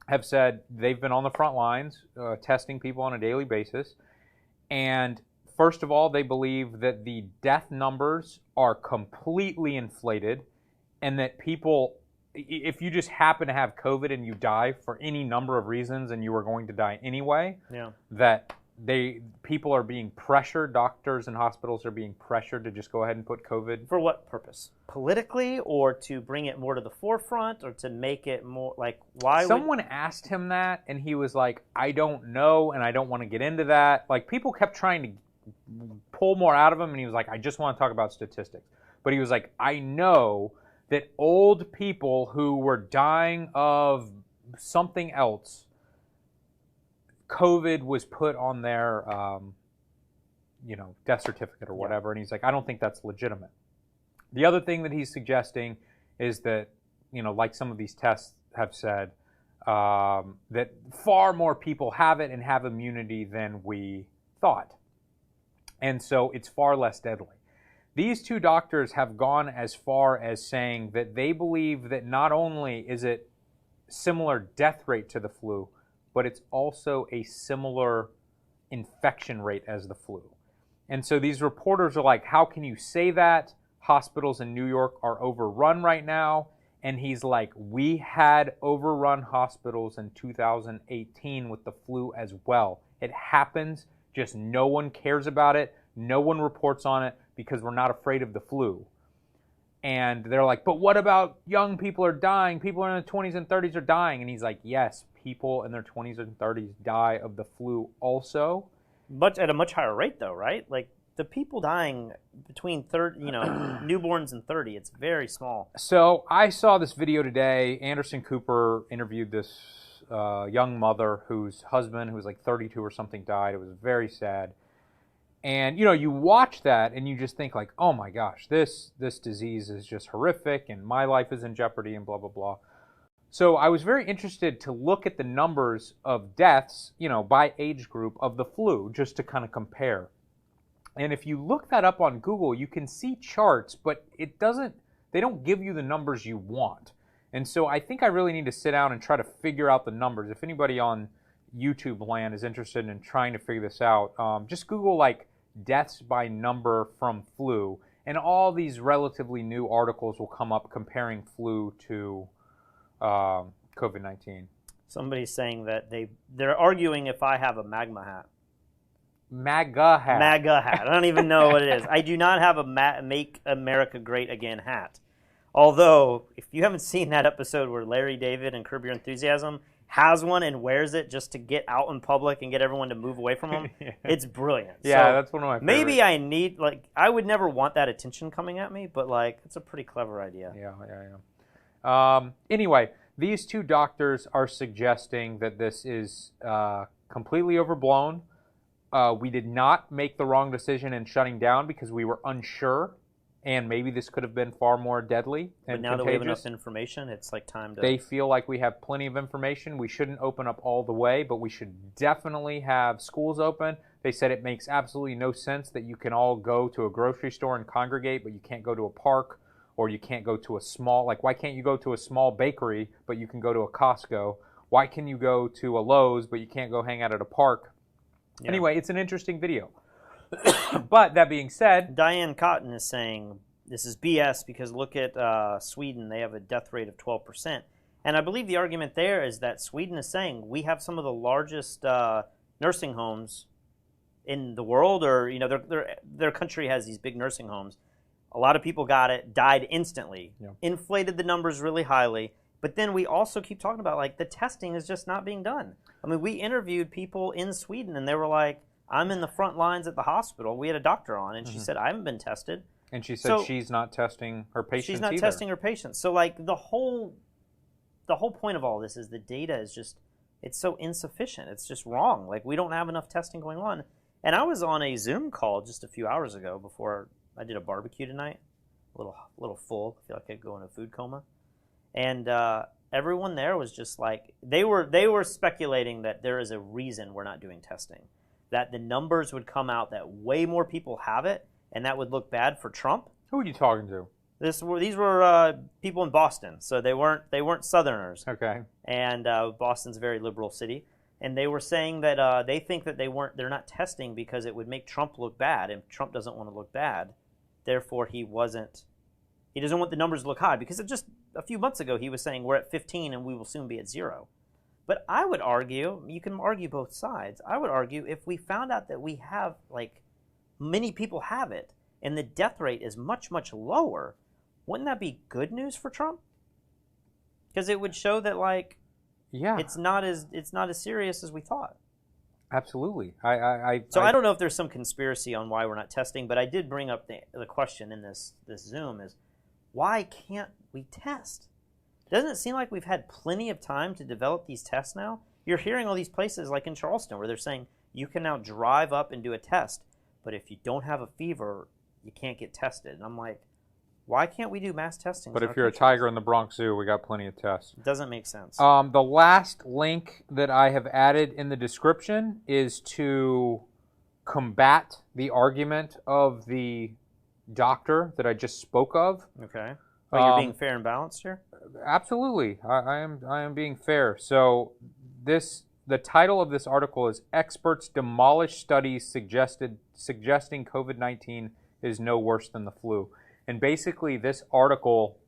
have said they've been on the front lines testing people on a daily basis. And first of all, they believe that the death numbers are completely inflated and that people, if you just happen to have COVID and you die for any number of reasons and you are going to die anyway, that people are being pressured, doctors and hospitals are being pressured to just go ahead and put COVID. For what purpose? Politically, or to bring it more to the forefront, or to make it more, like, why Someone asked him that, and he was like, I don't know, and I don't want to get into that. Like, people kept trying to pull more out of him, and he was like, I just want to talk about statistics. But he was like, I know that old people who were dying of something else, COVID was put on their, death certificate or whatever, and he's like, I don't think that's legitimate. The other thing that he's suggesting is that, like some of these tests have said, that far more people have it and have immunity than we thought. And so it's far less deadly. These two doctors have gone as far as saying that they believe that not only is it similar death rate to the flu, but it's also a similar infection rate as the flu. And so these reporters are like, how can you say that? Hospitals in New York are overrun right now. And he's like, we had overrun hospitals in 2018 with the flu as well. It happens, just no one cares about it. No one reports on it because we're not afraid of the flu. And they're like, but what about young people are dying? People in their 20s and 30s are dying. And he's like, yes, people in their 20s and 30s die of the flu also. But at a much higher rate, though, right? Like, the people dying between newborns and 30, it's very small. So I saw this video today. Anderson Cooper interviewed this young mother whose husband, who was like 32 or something, died. It was very sad. And, you watch that and you just think, like, oh my gosh, this disease is just horrific and my life is in jeopardy and blah, blah, blah. So I was very interested to look at the numbers of deaths, by age group of the flu, just to kind of compare. And if you look that up on Google, you can see charts, but they don't give you the numbers you want. And so I think I really need to sit down and try to figure out the numbers. If anybody on YouTube land is interested in trying to figure this out, just Google like deaths by number from flu, and all these relatively new articles will come up comparing flu to COVID-19. Somebody's saying that they're arguing if I have a magma hat. MAGA hat. MAGA hat. I don't even know what it is. I do not have a Make America Great Again hat. Although, if you haven't seen that episode where Larry David and Curb Your Enthusiasm has one and wears it just to get out in public and get everyone to move away from him, it's brilliant. Yeah, so that's one of my favorites. maybe I need, I would never want that attention coming at me, but, it's a pretty clever idea. Yeah. Anyway, these two doctors are suggesting that this is completely overblown. We did not make the wrong decision in shutting down because we were unsure, and maybe this could have been far more deadly and But now contagious. that we have enough information, it's time to... They feel like we have plenty of information. We shouldn't open up all the way, but we should definitely have schools open. They said it makes absolutely no sense that you can all go to a grocery store and congregate, but you can't go to a park, or you can't go to a small... why can't you go to a small bakery, but you can go to a Costco? Why can you go to a Lowe's, but you can't go hang out at a park? Yeah. Anyway, it's an interesting video. But that being said... Diane Cotton is saying this is BS because look at Sweden. They have a death rate of 12%. And I believe the argument there is that Sweden is saying we have some of the largest nursing homes in the world, or their country has these big nursing homes. A lot of people got it, died instantly, inflated the numbers really highly. But then we also keep talking about the testing is just not being done. I mean, we interviewed people in Sweden and they were like, I'm in the front lines at the hospital. We had a doctor on, and she said, I haven't been tested. And she said she's not testing her patients She's not testing her patients. So, the whole point of all this is the data is just, it's so insufficient. It's just wrong. We don't have enough testing going on. And I was on a Zoom call just a few hours ago before I did a barbecue tonight. A little full. I feel like I could go in a food coma. And everyone there was just they were speculating that there is a reason we're not doing testing. That the numbers would come out that way more people have it, and that would look bad for Trump. Who are you talking to? These were people in Boston, so they weren't Southerners. Okay. And Boston's a very liberal city, and they were saying that they think that they're not testing because it would make Trump look bad, and Trump doesn't want to look bad. Therefore, he doesn't want the numbers to look high because just a few months ago he was saying we're at 15 and we will soon be at 0. But I would argue, you can argue both sides, I would argue if we found out that we have, many people have it, and the death rate is much, much lower, wouldn't that be good news for Trump? Because it would show that, it's not as serious as we thought. Absolutely. I don't know if there's some conspiracy on why we're not testing, but I did bring up the question in this Zoom is, why can't we test? Doesn't it seem like we've had plenty of time to develop these tests now? You're hearing all these places like in Charleston where they're saying you can now drive up and do a test, but if you don't have a fever, you can't get tested. And I'm like, why can't we do mass testing? But if you're a tiger in the Bronx Zoo, we got plenty of tests. It doesn't make sense. The last link that I have added in the description is to combat the argument of the doctor that I just spoke of. Okay. Oh, you're being fair and balanced here? Absolutely. I am being fair. So the title of this article is Experts Demolish Studies Suggesting COVID-19 is No Worse Than the Flu. And basically this article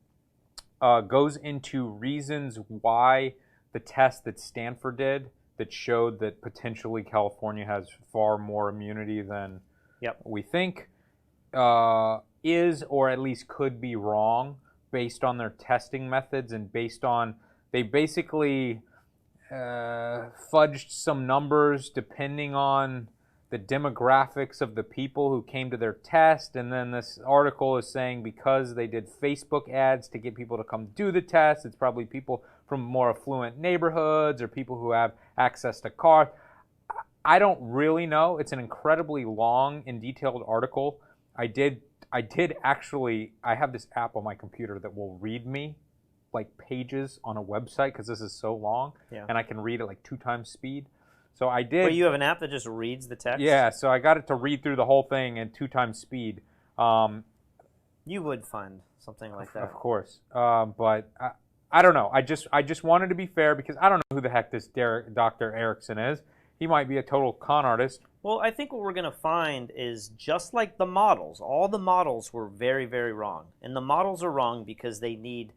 goes into reasons why the test that Stanford did that showed that potentially California has far more immunity than we think is, or at least could be wrong based on their testing methods and based on, they basically fudged some numbers depending on the demographics of the people who came to their test. And then this article is saying because they did Facebook ads to get people to come do the test, it's probably people from more affluent neighborhoods or people who have access to cars. I don't really know. It's an incredibly long and detailed article. I have this app on my computer that will read me pages on a website because this is so long, and I can read at 2 times speed. So I did. But you have an app that just reads the text? Yeah, so I got it to read through the whole thing at 2 times speed. You would find something like that. Of course. But I don't know. I just wanted to be fair because I don't know who the heck this Dr. Erickson is. He might be a total con artist. Well, I think what we're going to find is just like the models, all the models were very, very wrong. And the models are wrong because they need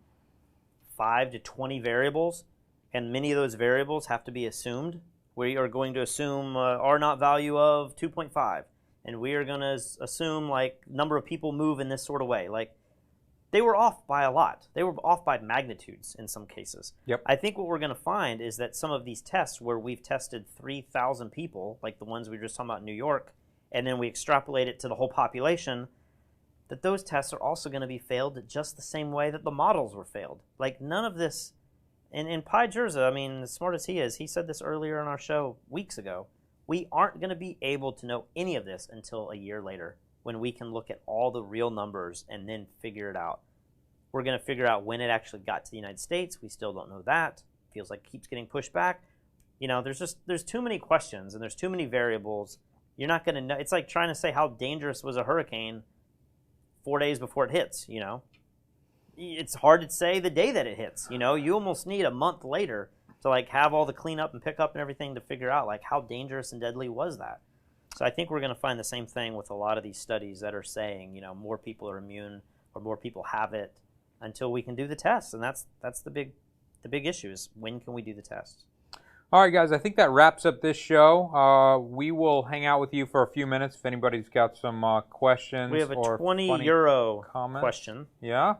5 to 20 variables, and many of those variables have to be assumed. We are going to assume R naught value of 2.5, and we are going to assume like number of people move in this sort of way. Like, they were off by a lot. They were off by magnitudes in some cases. Yep. I think what we're going to find is that some of these tests where we've tested 3,000 people, like the ones we were just talking about in New York, and then we extrapolate it to the whole population, that those tests are also going to be failed just the same way that the models were failed. Like, none of this, and Pi Jerza, I mean, as smart as he is, he said this earlier in our show weeks ago, we aren't going to be able to know any of this until a year later, when we can look at all the real numbers and then figure it out. We're going to figure out when it actually got to the United States. We still don't know that. Feels like it keeps getting pushed back. You know, there's too many questions and there's too many variables. You're not going to know. It's like trying to say how dangerous was a hurricane 4 days before it hits, you know. It's hard to say the day that it hits, you know. You almost need a month later to like have all the cleanup and pickup and everything to figure out like how dangerous and deadly was that. So I think we're going to find the same thing with a lot of these studies that are saying, you know, more people are immune or more people have it until we can do the tests. And that's the big issue is when can we do the tests? All right, guys, I think that wraps up this show. We will hang out with you for a few minutes if anybody's got some questions. We have a or 20 euro comment. question. Yeah?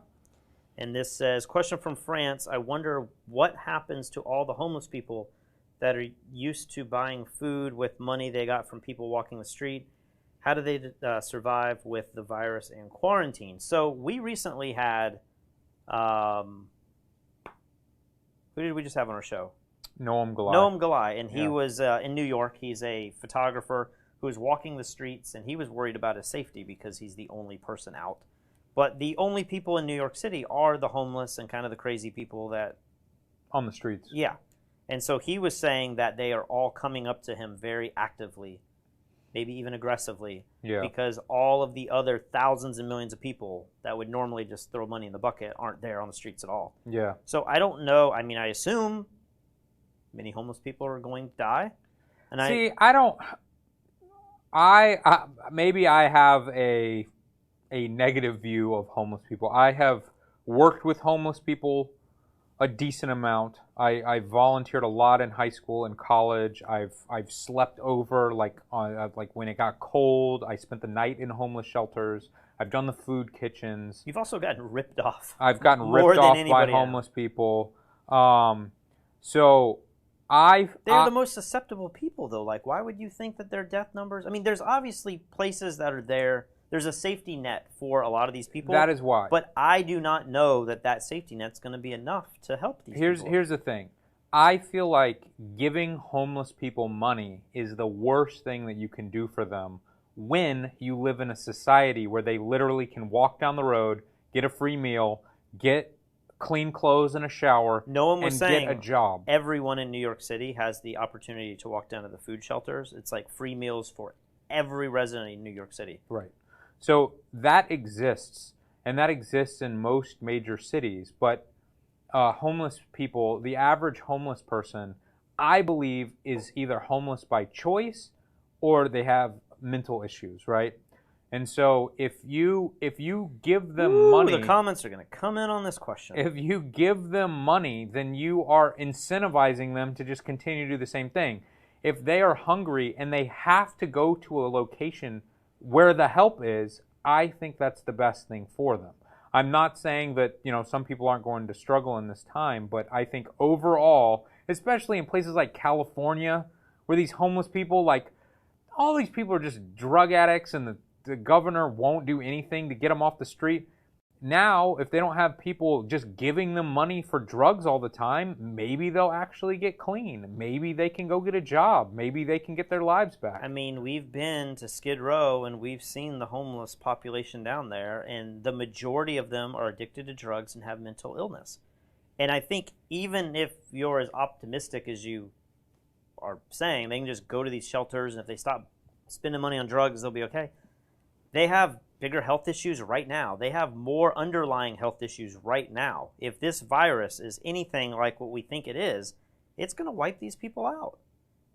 And this says, question from France, I wonder what happens to all the homeless people that are used to buying food with money they got from people walking the street. How do they survive with the virus and quarantine? So we recently had, who did we just have on our show? Noam Galai. Noam Galai, and he was in New York. He's a photographer who was walking the streets, and he was worried about his safety because he's the only person out. But the only people in New York City are the homeless and kind of the crazy people that... On the streets. Yeah. And so he was saying that they are all coming up to him very actively, maybe even aggressively, because all of the other thousands and millions of people that would normally just throw money in the bucket aren't there on the streets at all. Yeah. So I don't know. I mean, I assume many homeless people are going to die. And maybe I have a negative view of homeless people. I have worked with homeless people a decent amount. I volunteered a lot in high school and college. I've slept over like when it got cold. I spent the night in homeless shelters. I've done the food kitchens. You've also gotten ripped off. I've gotten ripped off by homeless people. They're the most susceptible people, though. Like, why would you think that their death numbers? I mean, there's obviously places that are there. There's a safety net for a lot of these people. That is why. But I do not know that safety net's going to be enough to help these people. Here's the thing. I feel like giving homeless people money is the worst thing that you can do for them when you live in a society where they literally can walk down the road, get a free meal, get clean clothes and a shower, and get a job. Everyone in New York City has the opportunity to walk down to the food shelters. It's like free meals for every resident in New York City. Right. So that exists, and that exists in most major cities. But homeless people, the average homeless person, I believe, is either homeless by choice or they have mental issues, right? And so if you give them money... The comments are going to come in on this question. If you give them money, then you are incentivizing them to just continue to do the same thing. If they are hungry and they have to go to a location where the help is, I think that's the best thing for them. I'm not saying that, some people aren't going to struggle in this time, but I think overall, especially in places like California, where these homeless people, like, all these people are just drug addicts and the governor won't do anything to get them off the street. Now, if they don't have people just giving them money for drugs all the time, maybe they'll actually get clean. Maybe they can go get a job. Maybe they can get their lives back. I mean, we've been to Skid Row and we've seen the homeless population down there, and the majority of them are addicted to drugs and have mental illness. And I think even if you're as optimistic as you are saying, they can just go to these shelters, and if they stop spending money on drugs, they'll be okay. They have bigger health issues right now. They have more underlying health issues right now. If this virus is anything like what we think it is, it's going to wipe these people out.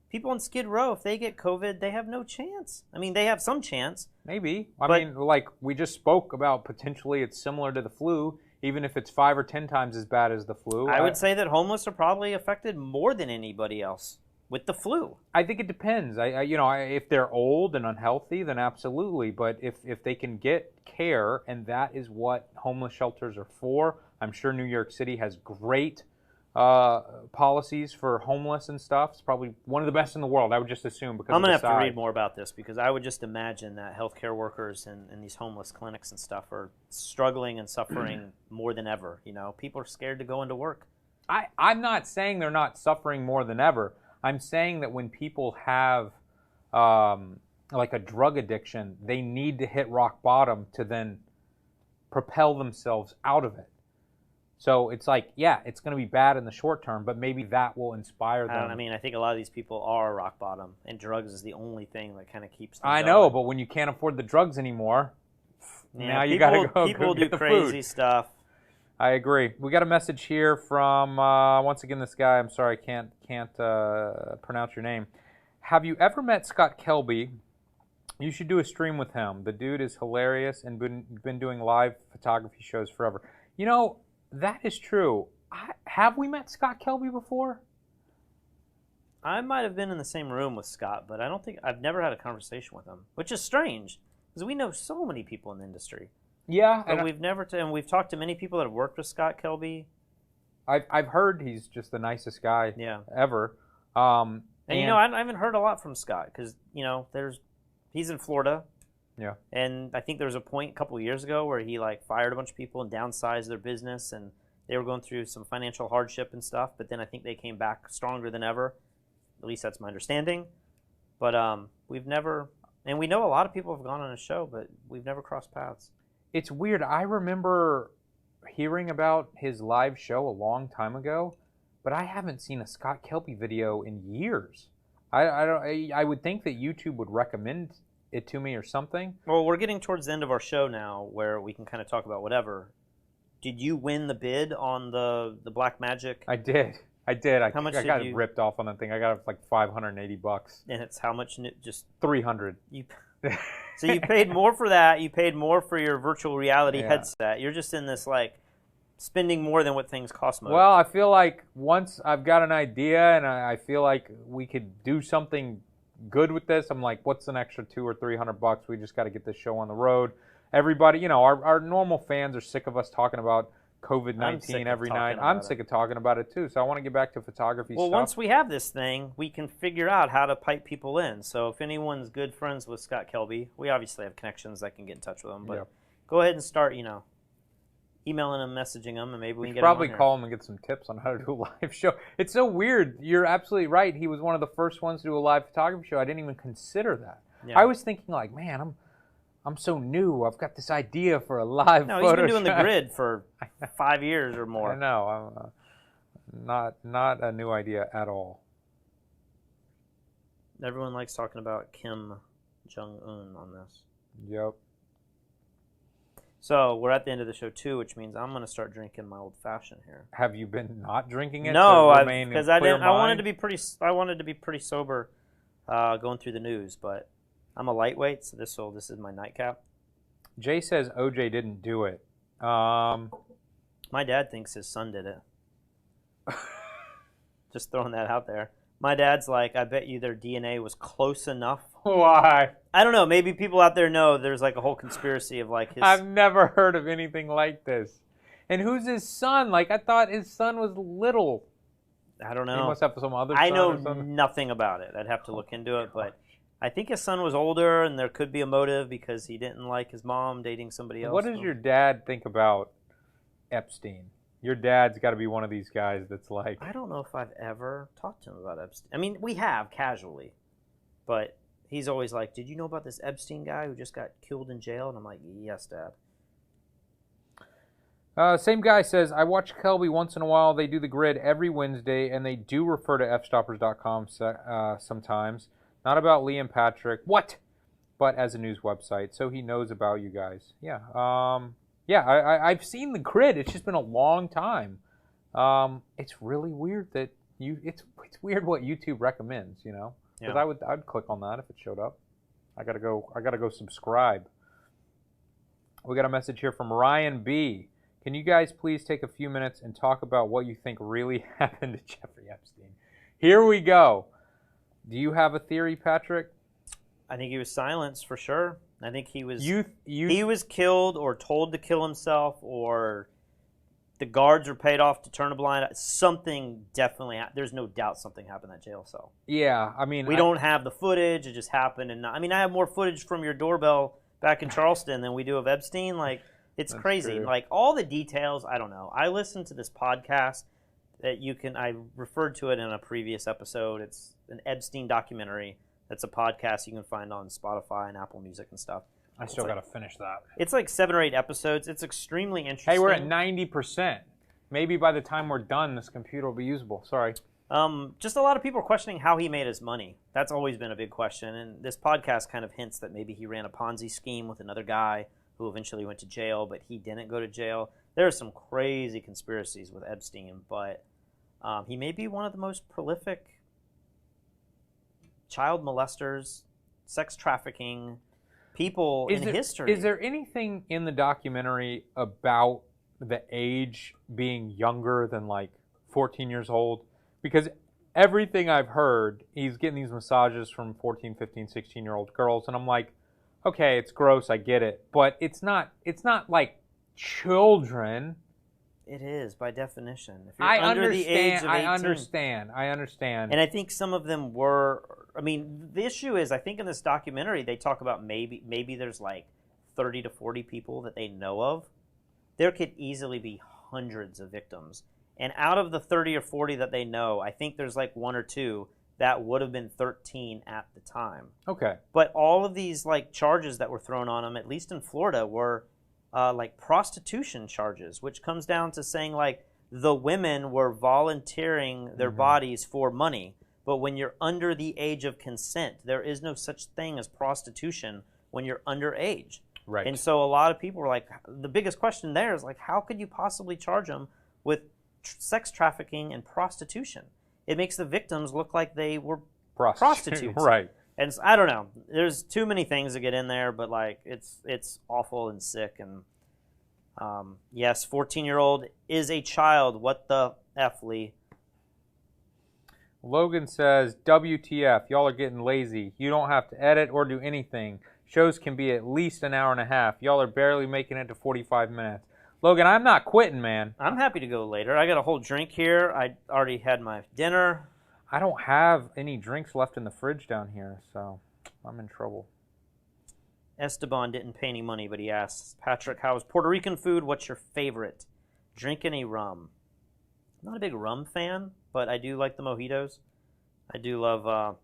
People in Skid Row, if they get COVID, they have no chance. I mean, they have some chance. Maybe. I mean, like we just spoke about, potentially it's similar to the flu, even if it's 5 or 10 times as bad as the flu. I would say that homeless are probably affected more than anybody else with the flu. I think it depends. If they're old and unhealthy, then absolutely. But if they can get care, and that is what homeless shelters are for, I'm sure New York City has great policies for homeless and stuff. It's probably one of the best in the world, I would just assume. Because I'm going to have to read more about this, because I would just imagine that healthcare workers and these homeless clinics and stuff are struggling and suffering more than ever. You know, people are scared to go into work. I'm not saying they're not suffering more than ever. I'm saying that when people have like a drug addiction, they need to hit rock bottom to then propel themselves out of it. So it's like, yeah, it's going to be bad in the short term, but maybe that will inspire them. I think a lot of these people are rock bottom, and drugs is the only thing that kind of keeps them going. know, but when you can't afford the drugs anymore, now you got to go People get do the crazy food. stuff. I agree. We got a message here from, once again, this guy. I'm sorry, I can't pronounce your name. Have you ever met Scott Kelby? You should do a stream with him. The dude is hilarious and been doing live photography shows forever. You know, that is true. Have we met Scott Kelby before? I might have been in the same room with Scott, but I've never had a conversation with him, which is strange, because we know so many people in the industry. Yeah, but we've talked to many people that have worked with Scott Kelby. I've heard he's just the nicest guy ever. And you know, I haven't heard a lot from Scott, because he's in Florida. Yeah. And I think there was a point a couple of years ago where he fired a bunch of people and downsized their business, and they were going through some financial hardship and stuff. But then I think they came back stronger than ever. At least that's my understanding. But we've never, and we know a lot of people have gone on his show, but we've never crossed paths. It's weird. I remember hearing about his live show a long time ago, but I haven't seen a Scott Kelby video in years. I would think that YouTube would recommend it to me or something. Well, we're getting towards the end of our show now, where we can kind of talk about whatever. Did you win the bid on the Black Magic? I did. How much I got ripped off on that thing. I got it for like $580. And it's how much? Just $300. So you paid more for that. You paid more for your virtual reality headset. You're just in this spending more than what things cost mode. Well, I feel like once I've got an idea and I feel like we could do something good with this, I'm like, what's an extra $200 or $300? We just got to get this show on the road. Everybody, our normal fans are sick of us talking about COVID-19 every night. I'm sick of talking about it too. So I want to get back to photography stuff. Well, once we have this thing, we can figure out how to pipe people in. So if anyone's good friends with Scott Kelby, we obviously have connections that can get in touch with him. But go ahead and start, emailing him, messaging him, and maybe we can get him on probably here. Call him and get some tips on how to do a live show. It's so weird. You're absolutely right. He was one of the first ones to do a live photography show. I didn't even consider that. Yeah. I was thinking man, I'm so new. I've got this idea for a live photo he's been doing the grid for 5 years or more. I know. Not a new idea at all. Everyone likes talking about Kim Jong-un on this. Yep. So we're at the end of the show too, which means I'm going to start drinking my old fashioned here. Have you been not drinking it? No, because I wanted to be pretty. I wanted to be pretty sober, going through the news. But I'm a lightweight, so this is my nightcap. Jay says OJ didn't do it. My dad thinks his son did it. Just throwing that out there. My dad's like, I bet you their DNA was close enough. Why? I don't know. Maybe people out there know there's a whole conspiracy of his... I've never heard of anything like this. And who's his son? I thought his son was little. I don't know. He must have some other son. I know nothing about it. I'd have to look into it, but I think his son was older, and there could be a motive because he didn't like his mom dating somebody else. What does your dad think about Epstein? Your dad's got to be one of these guys that's like... I don't know if I've ever talked to him about Epstein. I mean, we have, casually. But he's always like, did you know about this Epstein guy who just got killed in jail? And I'm like, yes, Dad. Same guy says, I watch Kelby once in a while. They do the grid every Wednesday, and they do refer to fstoppers.com sometimes. Not about Liam Patrick. What? but as a news website, so he knows about you guys. Yeah. I've seen the grid. It's just been a long time. It's really weird that it's weird what YouTube recommends, you know? Because I'd click on that if it showed up. I gotta go subscribe. We got a message here from Ryan B. Can you guys please take a few minutes and talk about what you think really happened to Jeffrey Epstein? Here we go. Do you have a theory, Patrick? I think he was silenced for sure. I think he was he was killed or told to kill himself, or the guards were paid off to turn a blind eye. Something definitely there's no doubt something happened in that jail cell. Yeah, I mean, we don't have the footage. It just happened, and I have more footage from your doorbell back in Charleston than we do of Epstein. Like, it's crazy. True. Like, all the details, I don't know. I listened to this podcast that I referred to it in a previous episode. It's an Epstein documentary. That's a podcast you can find on Spotify and Apple Music and stuff. I still got to finish that. It's like 7 or 8 episodes. It's extremely interesting. Hey, we're at 90%. Maybe by the time we're done, this computer will be usable. Sorry. Just a lot of people are questioning how he made his money. That's always been a big question. And this podcast kind of hints that maybe he ran a Ponzi scheme with another guy who eventually went to jail, but he didn't go to jail. There are some crazy conspiracies with Epstein, but he may be one of the most prolific child molesters, sex trafficking people in history. Is there anything in the documentary about the age being younger than like 14 years old? Because everything I've heard, he's getting these massages from 14, 15, 16-year-old girls, and I'm like, okay, it's gross, I get it, but it's not like children. It is, by definition. If you're under the age of 18. I understand. And I think some of them were, the issue is, I think in this documentary, they talk about maybe there's like 30 to 40 people that they know of. There could easily be hundreds of victims. And out of the 30 or 40 that they know, I think there's like 1 or 2 that would have been 13 at the time. Okay. But all of these like charges that were thrown on them, at least in Florida, were like prostitution charges, which comes down to saying like the women were volunteering their bodies for money. But when you're under the age of consent, there is no such thing as prostitution when you're underage. Right. And so a lot of people were like, the biggest question there is like, how could you possibly charge them with sex trafficking and prostitution? It makes the victims look like they were prostitutes. Right. And I don't know. There's too many things to get in there, but like it's awful and sick. And yes, 14-year-old is a child. What the F, Lee? Logan says, WTF, y'all are getting lazy. You don't have to edit or do anything. Shows can be at least an hour and a half. Y'all are barely making it to 45 minutes. Logan, I'm not quitting, man. I'm happy to go later. I got a whole drink here. I already had my dinner. I don't have any drinks left in the fridge down here, so I'm in trouble. Esteban didn't pay any money, but he asks, Patrick, how is Puerto Rican food? What's your favorite? Drink any rum? I'm not a big rum fan, but I do like the mojitos. I do love,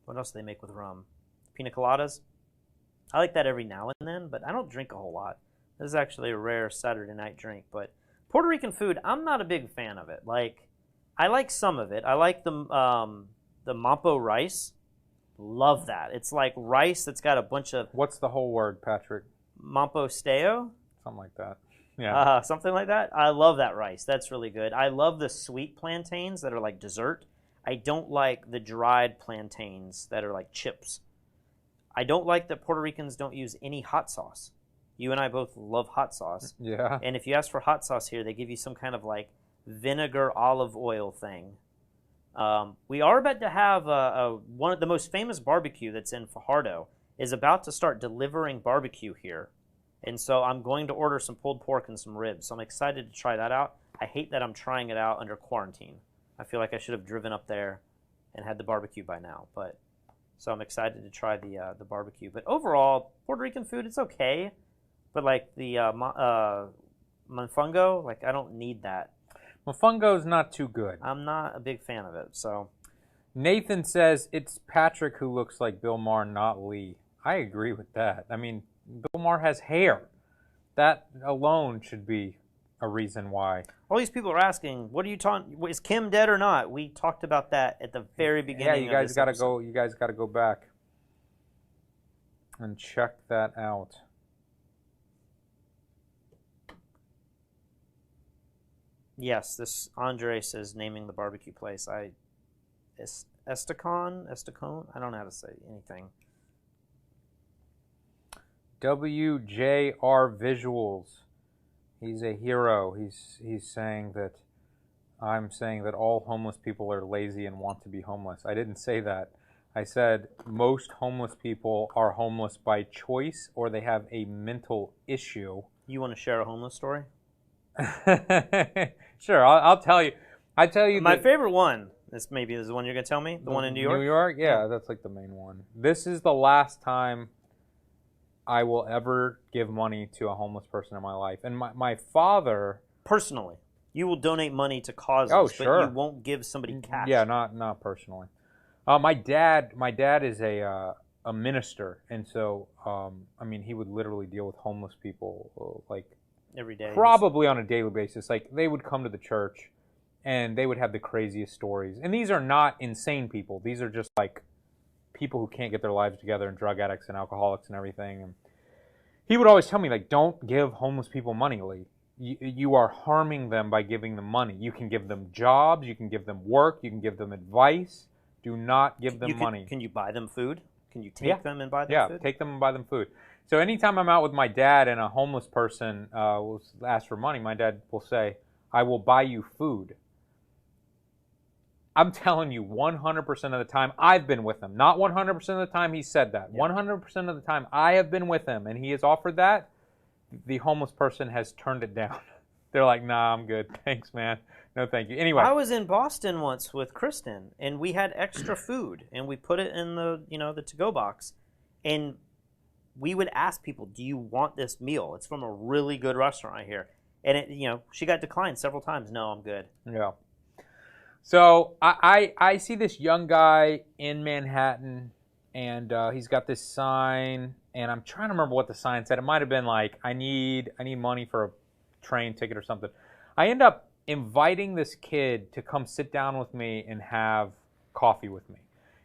what else do they make with rum? Pina coladas. I like that every now and then, but I don't drink a whole lot. This is actually a rare Saturday night drink, but Puerto Rican food, I'm not a big fan of it. Like, I like some of it. I like the mampo rice. Love that. It's like rice that's got a bunch of... What's the whole word, Patrick? Mampo steo? Something like that. Yeah. Something like that. I love that rice. That's really good. I love the sweet plantains that are like dessert. I don't like the dried plantains that are like chips. I don't like that Puerto Ricans don't use any hot sauce. You and I both love hot sauce. Yeah. And if you ask for hot sauce here, they give you some kind of like vinegar olive oil thing. We are about to have one of the most famous barbecue that's in Fajardo is about to start delivering barbecue here. And so I'm going to order some pulled pork and some ribs. So I'm excited to try that out. I hate that I'm trying it out under quarantine. I feel like I should have driven up there and had the barbecue by now. But so I'm excited to try the barbecue. But overall, Puerto Rican food, it's okay. But like the mofongo, like I don't need that. Mofongo's not too good. I'm not a big fan of it. So Nathan says it's Patrick who looks like Bill Maher, not Lee. I agree with that. I mean, Bill Maher has hair. That alone should be a reason why. All these people are asking, "What are you talking? Is Kim dead or not?" We talked about that at the very beginning. Yeah, you guys got to go. You guys got to go back. and check that out. Yes, this Andre says naming the barbecue place. Esticon? I don't know how to say anything. WJR Visuals. He's a hero. He's saying that I'm saying that all homeless people are lazy and want to be homeless. I didn't say that. I said most homeless people are homeless by choice or they have a mental issue. You want to share a homeless story? Sure, I'll tell you. I tell you my favorite one. This is the one you're gonna tell me. The one in New York. New York, yeah, that's like the main one. This is the last time I will ever give money to a homeless person in my life. And my father, personally, you will donate money to causes, sure. but you won't give somebody cash. Yeah, not personally. My dad is a minister, and so I mean, he would literally deal with homeless people like every day, probably on a daily basis. Like they would come to the church, and they would have the craziest stories. And these are not insane people; these are just like people who can't get their lives together, and drug addicts and alcoholics and everything. And he would always tell me, like, don't give homeless people money, Lee. You are harming them by giving them money. You can give them jobs, you can give them work, you can give them advice. Do not give them money. Can you buy them food? Can you take them and buy them food? Yeah, take them and buy them food. So anytime I'm out with my dad and a homeless person will ask for money, my dad will say, I will buy you food. I'm telling you, 100% of the time I've been with him. Not 100% of the time he said that. Yeah. 100% of the time I have been with him and he has offered that, the homeless person has turned it down. They're like, nah, I'm good. Thanks, man. No, thank you. Anyway. I was in Boston once with Kristen, and we had extra food, and we put it in the to-go box. And we would ask people, do you want this meal? It's from a really good restaurant right here. And, she got declined several times. No, I'm good. Yeah. So I see this young guy in Manhattan, and he's got this sign, and I'm trying to remember what the sign said. It might have been like, I need money for a train ticket or something. I end up inviting this kid to come sit down with me and have coffee with me.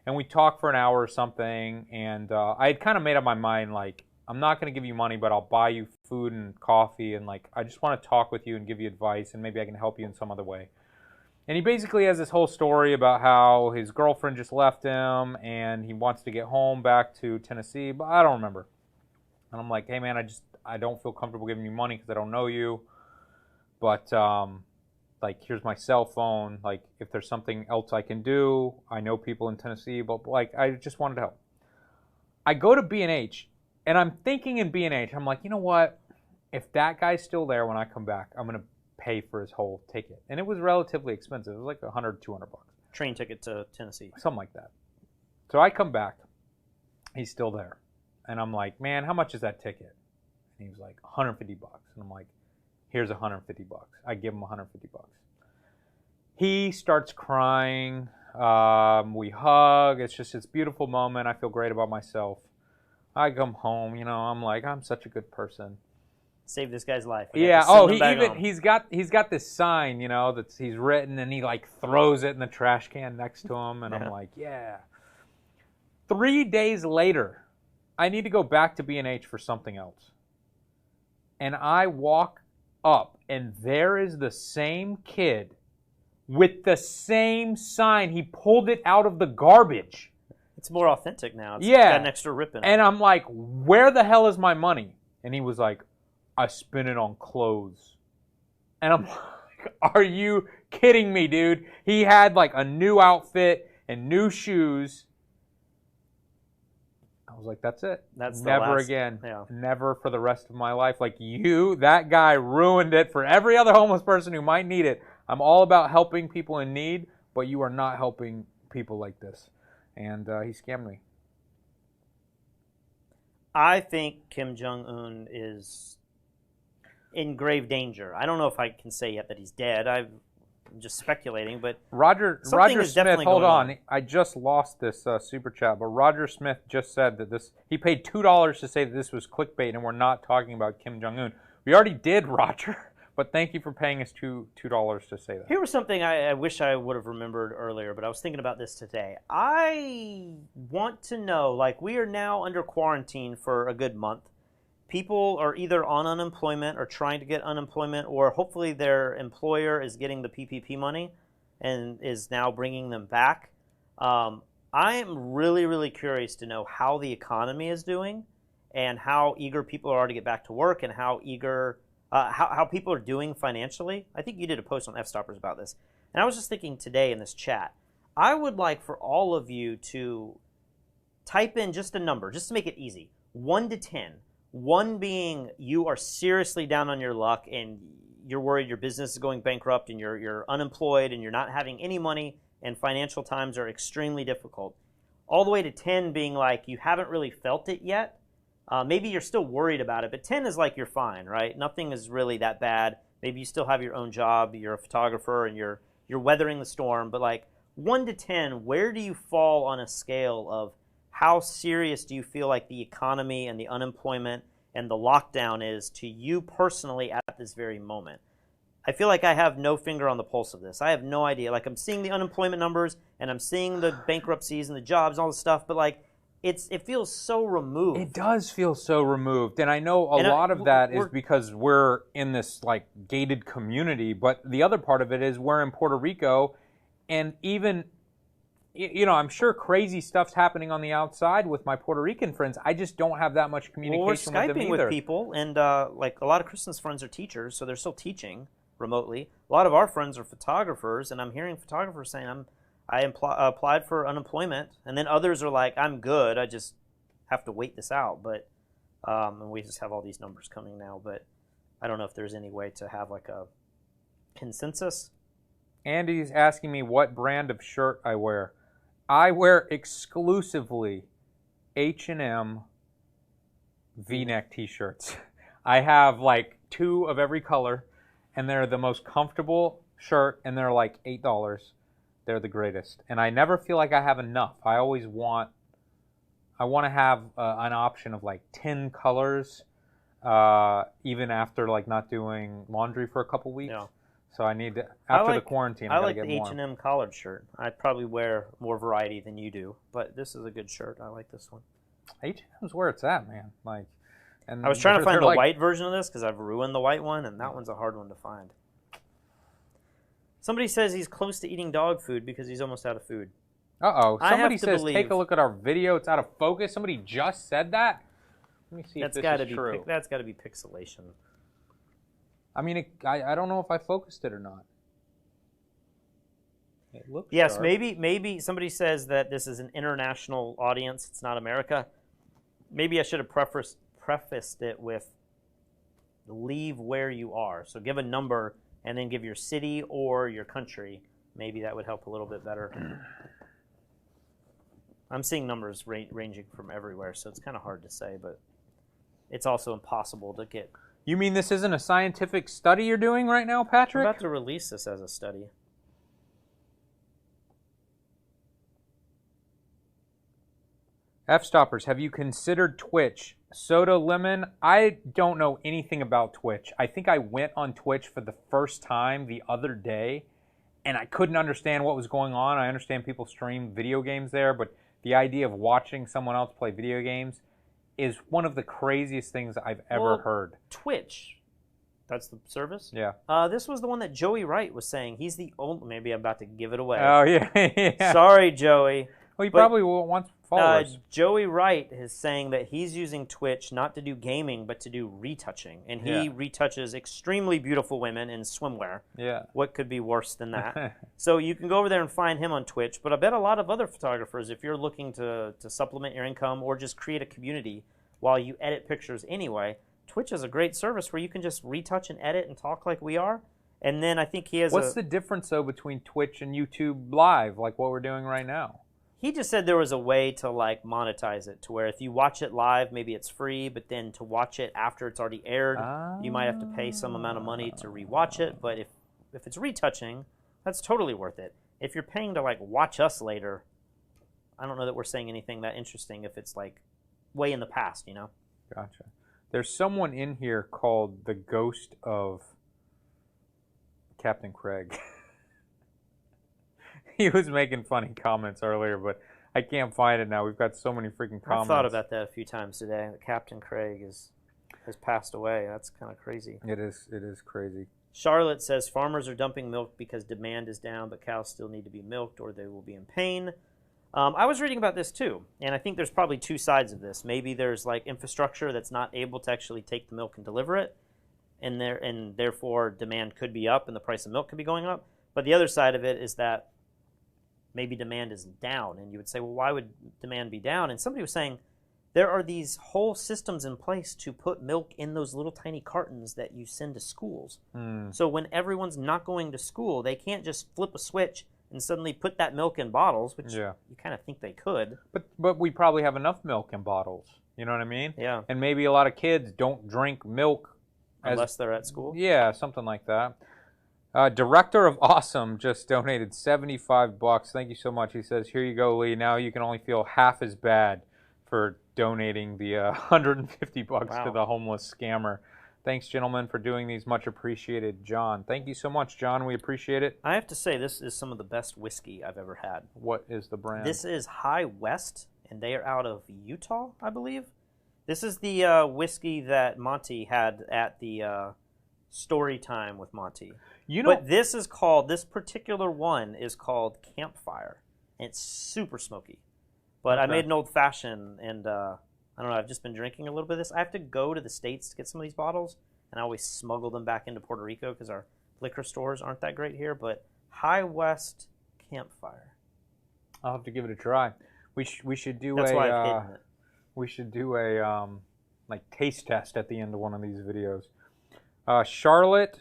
And we talked for an hour or something, and I had kind of made up my mind, like, I'm not going to give you money, but I'll buy you food and coffee, and like, I just want to talk with you and give you advice, and maybe I can help you in some other way. And he basically has this whole story about how his girlfriend just left him, and he wants to get home back to Tennessee, but I don't remember. And I'm like, hey man, I don't feel comfortable giving you money because I don't know you, but like, here's my cell phone. Like, if there's something else I can do, I know people in Tennessee, but like, I just wanted to help. I go to B&H, and I'm thinking in B&H, I'm like, you know what? If that guy's still there when I come back, I'm going to pay for his whole ticket. And it was relatively expensive. It was like $100, $200. Train ticket to Tennessee. Something like that. So I come back. He's still there. And I'm like, man, how much is that ticket? And he was like, $150. And I'm like, here's $150. I give him $150. He starts crying. We hug. It's just this beautiful moment. I feel great about myself. I come home. I'm like, I'm such a good person. Save this guy's life. Yeah. He's got this sign, that he's written, and he like throws it in the trash can next to him, and I'm like, yeah. 3 days later, I need to go back to B&H for something else, and I walk up, and there is the same kid with the same sign. He pulled it out of the garbage. It's more authentic now. It's got an extra rip in it. And I'm like, where the hell is my money? And he was like, I spent it on clothes. And I'm like, are you kidding me, dude? He had like a new outfit and new shoes. I was like, that's it. That's never again. Yeah. Never for the rest of my life. Like that guy ruined it for every other homeless person who might need it. I'm all about helping people in need, but you are not helping people like this. And he scammed me. I think Kim Jong-un is in grave danger. I don't know if I can say yet that he's dead. I'm just speculating, but Roger Smith, hold on. I just lost this super chat, but Roger Smith just said that he paid $2 to say that this was clickbait and we're not talking about Kim Jong-un. We already did, Roger. But thank you for paying us $2 to say that. Here was something I wish I would have remembered earlier, but I was thinking about this today. I want to know, like, we are now under quarantine for a good month. People are either on unemployment or trying to get unemployment, or hopefully their employer is getting the PPP money and is now bringing them back. I am really, really curious to know how the economy is doing and how eager people are to get back to work and how eager, how people are doing financially. I think you did a post on F-Stoppers about this. And I was just thinking today in this chat, I would like for all of you to type in just a number, just to make it easy, 1 to 10. 1 being you are seriously down on your luck and you're worried your business is going bankrupt and you're unemployed and you're not having any money and financial times are extremely difficult. All the way to 10 being like you haven't really felt it yet. Maybe you're still worried about it, but 10 is like you're fine, right? Nothing is really that bad. Maybe you still have your own job, you're a photographer, and you're weathering the storm. But like 1 to 10, where do you fall on a scale of how serious do you feel like the economy and the unemployment and the lockdown is to you personally at this very moment? I feel like I have no finger on the pulse of this. I have no idea. Like I'm seeing the unemployment numbers and I'm seeing the bankruptcies and the jobs and all this stuff, but like it feels so removed. It does feel so removed, and I know a lot of that is because we're in this like gated community, but the other part of it is we're in Puerto Rico, and even, you know, I'm sure crazy stuff's happening on the outside with my Puerto Rican friends. I just don't have that much communication with them either. We're Skyping with people, and like a lot of Kristen's friends are teachers, so they're still teaching remotely. A lot of our friends are photographers, and I'm hearing photographers saying I applied for unemployment, and then others are like, I'm good, I just have to wait this out. But and we just have all these numbers coming now, but I don't know if there's any way to have like a consensus. Andy's asking me what brand of shirt I wear. I wear exclusively H&M V-neck t-shirts. I have like 2 of every color, and they're the most comfortable shirt, and they're like $8. They're the greatest. And I never feel like I have enough. I always want to have an option of like 10 colors, even after like not doing laundry for a couple weeks. Yeah. So I need to, after the quarantine, I gotta get more. I like the H&M collared shirt. I'd probably wear more variety than you do, but this is a good shirt. I like this one. H&M's where it's at, man. Like, and I was trying to find the white version of this because I've ruined the white one, and that one's a hard one to find. Somebody says he's close to eating dog food because he's almost out of food. Uh-oh. Somebody says, take a look at our video. It's out of focus. Somebody just said that? Let me see if this is true. That's got to be pixelation. I mean, I don't know if I focused it or not. It looks yes, sharp. Maybe somebody says that this is an international audience. It's not America. Maybe I should have prefaced it with leave where you are. So give a number and then give your city or your country. Maybe that would help a little bit better. I'm seeing numbers ranging from everywhere, so it's kind of hard to say, but it's also impossible to get. You mean this isn't a scientific study you're doing right now, Patrick? I'm about to release this as a study. F-Stoppers, have you considered Twitch? Soda Lemon, I don't know anything about Twitch. I think I went on Twitch for the first time the other day, and I couldn't understand what was going on. I understand people stream video games there, but the idea of watching someone else play video games is one of the craziest things I've ever heard. Twitch, that's the service? Yeah. This was the one that Joey Wright was saying. He's the only... Maybe I'm about to give it away. Oh, yeah. Sorry, Joey. Well, he probably wants followers. Joey Wright is saying that he's using Twitch not to do gaming, but to do retouching. And he retouches extremely beautiful women in swimwear. Yeah. What could be worse than that? So you can go over there and find him on Twitch. But I bet a lot of other photographers, if you're looking to supplement your income or just create a community while you edit pictures anyway, Twitch is a great service where you can just retouch and edit and talk like we are. And then I think he has What's the difference, though, between Twitch and YouTube Live, like what we're doing right now? He just said there was a way to like monetize it to where if you watch it live, maybe it's free, but then to watch it after it's already aired, you might have to pay some amount of money to rewatch it. But if it's retouching, that's totally worth it. If you're paying to like watch us later, I don't know that we're saying anything that interesting if it's like way in the past, you know? Gotcha. There's someone in here called the Ghost of Captain Craig. He was making funny comments earlier, but I can't find it now. We've got so many freaking comments. I've thought about that a few times today. Captain Craig has passed away. That's kind of crazy. It is crazy. Charlotte says farmers are dumping milk because demand is down, but cows still need to be milked or they will be in pain. I was reading about this too, and I think there's probably two sides of this. Maybe there's like infrastructure that's not able to actually take the milk and deliver it, and therefore demand could be up and the price of milk could be going up. But the other side of it is that maybe demand is down, and you would say, well, why would demand be down? And somebody was saying there are these whole systems in place to put milk in those little tiny cartons that you send to schools. So when everyone's not going to school, they can't just flip a switch and suddenly put that milk in bottles, which you kind of think they could. But we probably have enough milk in bottles. You know what I mean? Yeah. And maybe a lot of kids don't drink milk. Unless they're at school? Yeah, something like that. Director of Awesome just donated $75. Thank you so much. He says, here you go, Lee. Now you can only feel half as bad for donating the $150 to the homeless scammer. Thanks, gentlemen, for doing these. Much appreciated. John. Thank you so much, John. We appreciate it. I have to say, this is some of the best whiskey I've ever had. What is the brand? This is High West, and they are out of Utah, I believe. This is the whiskey that Monty had at the story time with Monty. But this particular one is called Campfire, and it's super smoky. But I made an old fashioned, and I don't know, I've just been drinking a little bit of this. I have to go to the States to get some of these bottles, and I always smuggle them back into Puerto Rico because our liquor stores aren't that great here. But High West Campfire. I'll have to give it a try. We should do That's why I've hidden it. We should do a like taste test at the end of one of these videos. Charlotte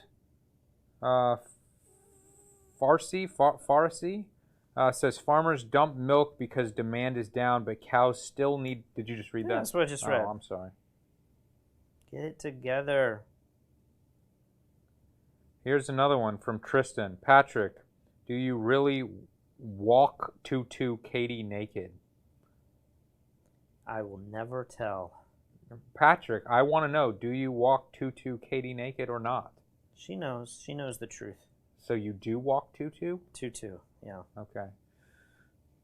Farsi says farmers dump milk because demand is down, but cows still need. Did you just read that? That's what I just read. Oh, I'm sorry. Get it together. Here's another one from Tristan. Patrick, do you really walk tutu Katie naked? I will never tell. Patrick, I want to know, do you walk tutu Katie naked or not? She knows. She knows the truth. So you do walk tutu? Tutu, yeah. Okay.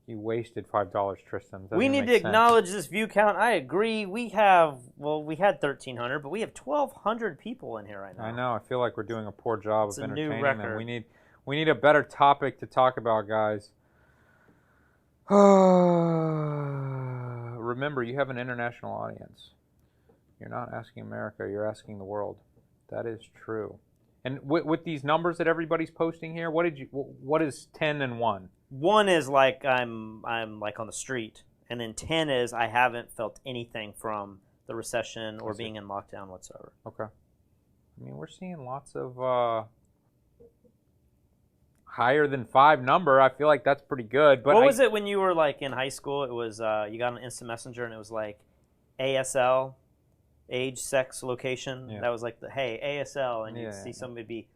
You wasted $5, Tristan. We need to acknowledge this view count. I agree. We had 1,300, but we have 1,200 people in here right now. I know. I feel like we're doing a poor job of entertaining new record. them. We need a better topic to talk about, guys. Remember, you have an international audience. You're not asking America. You're asking the world. That is true. And with these numbers that everybody's posting here, what is 10 and 1? 1 is like I'm like on the street, and then 10 is I haven't felt anything from the recession or being in lockdown whatsoever. Okay. I mean, we're seeing lots of higher than 5 number. I feel like that's pretty good. But what was it when you were like in high school? It was you got an instant messenger, and it was like ASL. Age, sex, location. Yeah. That was like the ASL, and you'd see somebody be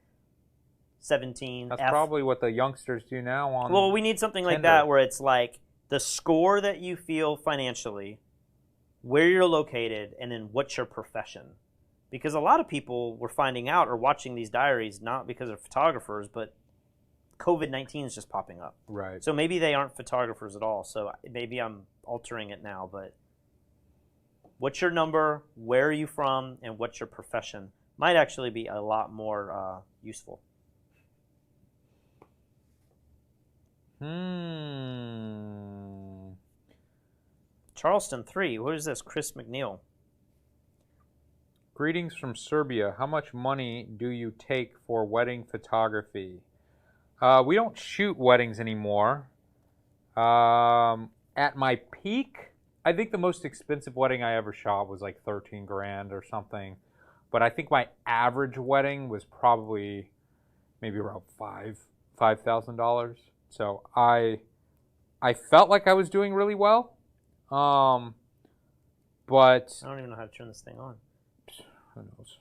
17. That's probably what the youngsters do now on. Well, we need something like that where it's like the score that you feel financially, where you're located, and then what's your profession. Because a lot of people were finding out or watching these diaries not because they're photographers, but COVID-19 is just popping up. Right. So maybe they aren't photographers at all. So maybe I'm altering it now, but. What's your number, where are you from, and what's your profession might actually be a lot more useful. Charleston 3. What is this? Chris McNeil. Greetings from Serbia. How much money do you take for wedding photography? We don't shoot weddings anymore. At my peak, I think the most expensive wedding I ever shot was like 13 grand or something. But I think my average wedding was probably maybe around $5,000. So I felt like I was doing really well. But I don't even know how to turn this thing on. Who knows?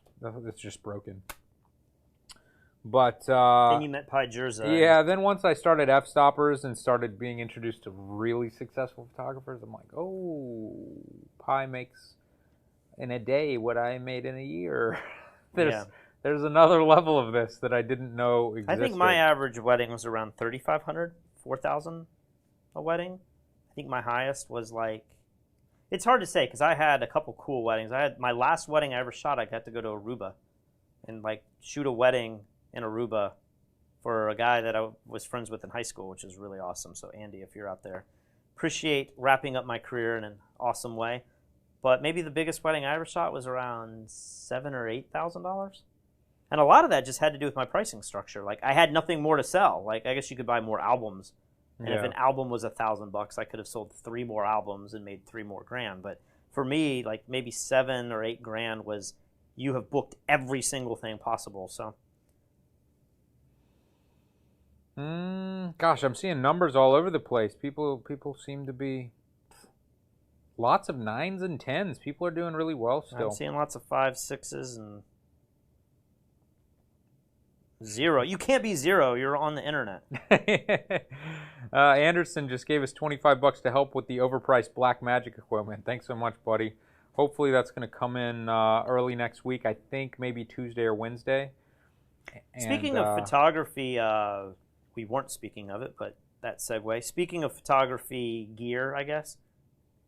It's just broken. But then you met Pi Jerza. Yeah, then once I started f-stoppers and started being introduced to really successful photographers, I'm like, oh, Pi makes in a day what I made in a year. There's another level of this that I didn't know existed. I think my average wedding was around 3,500, 4,000 a wedding. I think my highest was like, it's hard to say because I had a couple cool weddings. I had my last wedding I ever shot. I got to go to Aruba and like shoot a wedding in Aruba for a guy that I was friends with in high school, which is really awesome. So Andy, if you're out there, appreciate wrapping up my career in an awesome way. But maybe the biggest wedding I ever shot was around $7,000 or $8,000. And a lot of that just had to do with my pricing structure. Like I had nothing more to sell. Like I guess you could buy more albums. And if an album was $1,000, I could have sold 3 more albums and made 3 more grand. But for me, like maybe 7 or 8 grand was you have booked every single thing possible. So, gosh, I'm seeing numbers all over the place. People seem to be lots of 9s and 10s. People are doing really well still. I'm seeing lots of 5s, 6s, and 0. You can't be 0. You're on the internet. Anderson just gave us $25 to help with the overpriced black magic equipment. Thanks so much, buddy. Hopefully that's going to come in early next week. I think maybe Tuesday or Wednesday. Speaking of photography, we weren't speaking of it, but that segue. Speaking of photography gear, I guess,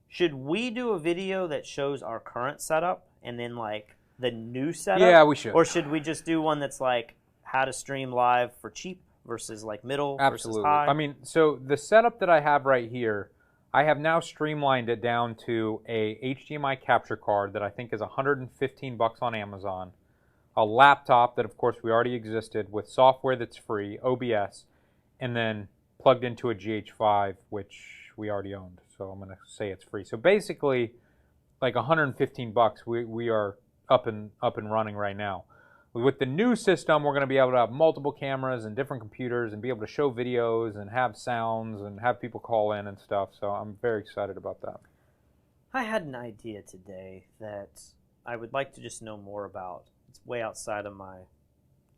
should we do a video that shows our current setup and then like the new setup? Yeah, we should. Or should we just do one that's like how to stream live for cheap versus like middle versus high? I mean, so the setup that I have right here, I have now streamlined it down to a HDMI capture card that I think is $115 on Amazon, a laptop that of course we already existed with software that's free, OBS, and then plugged into a GH5 which we already owned. So I'm going to say it's free. So basically like $115 we are up and running right now. With the new system, we're going to be able to have multiple cameras and different computers and be able to show videos and have sounds and have people call in and stuff. So I'm very excited about that. I had an idea today that I would like to just know more about. It's way outside of my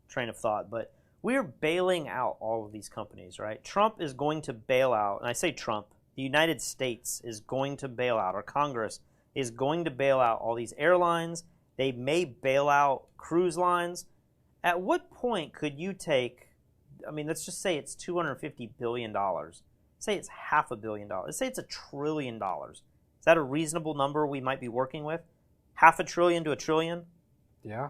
train of thought, but we're bailing out all of these companies, right? Trump is going to bail out, and I say Trump, the United States is going to bail out, or Congress is going to bail out all these airlines. They may bail out cruise lines. At what point could you take, I mean, let's just say it's $250 billion. Say it's $500 million. Let's say it's $1 trillion. Is that a reasonable number we might be working with? $500 billion to $1 trillion? Yeah.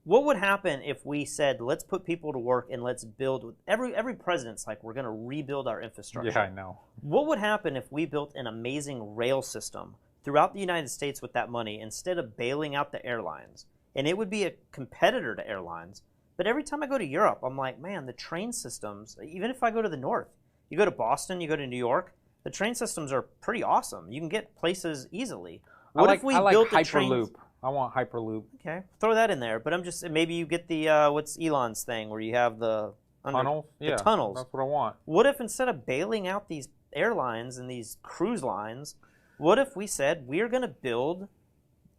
What would happen if we said, let's put people to work and let's build, every president's like, we're going to rebuild our infrastructure. Yeah, I know. What would happen if we built an amazing rail system throughout the United States with that money instead of bailing out the airlines? And it would be a competitor to airlines. But every time I go to Europe, I'm like, man, the train systems, even if I go to the north, you go to Boston, you go to New York, the train systems are pretty awesome. You can get places easily. What if we built a train? Hyperloop. I want Hyperloop. Okay, throw that in there. But I'm just, maybe you get the, what's Elon's thing, where you have the tunnels? The tunnels. That's what I want. What if instead of bailing out these airlines and these cruise lines, what if we said we're going to build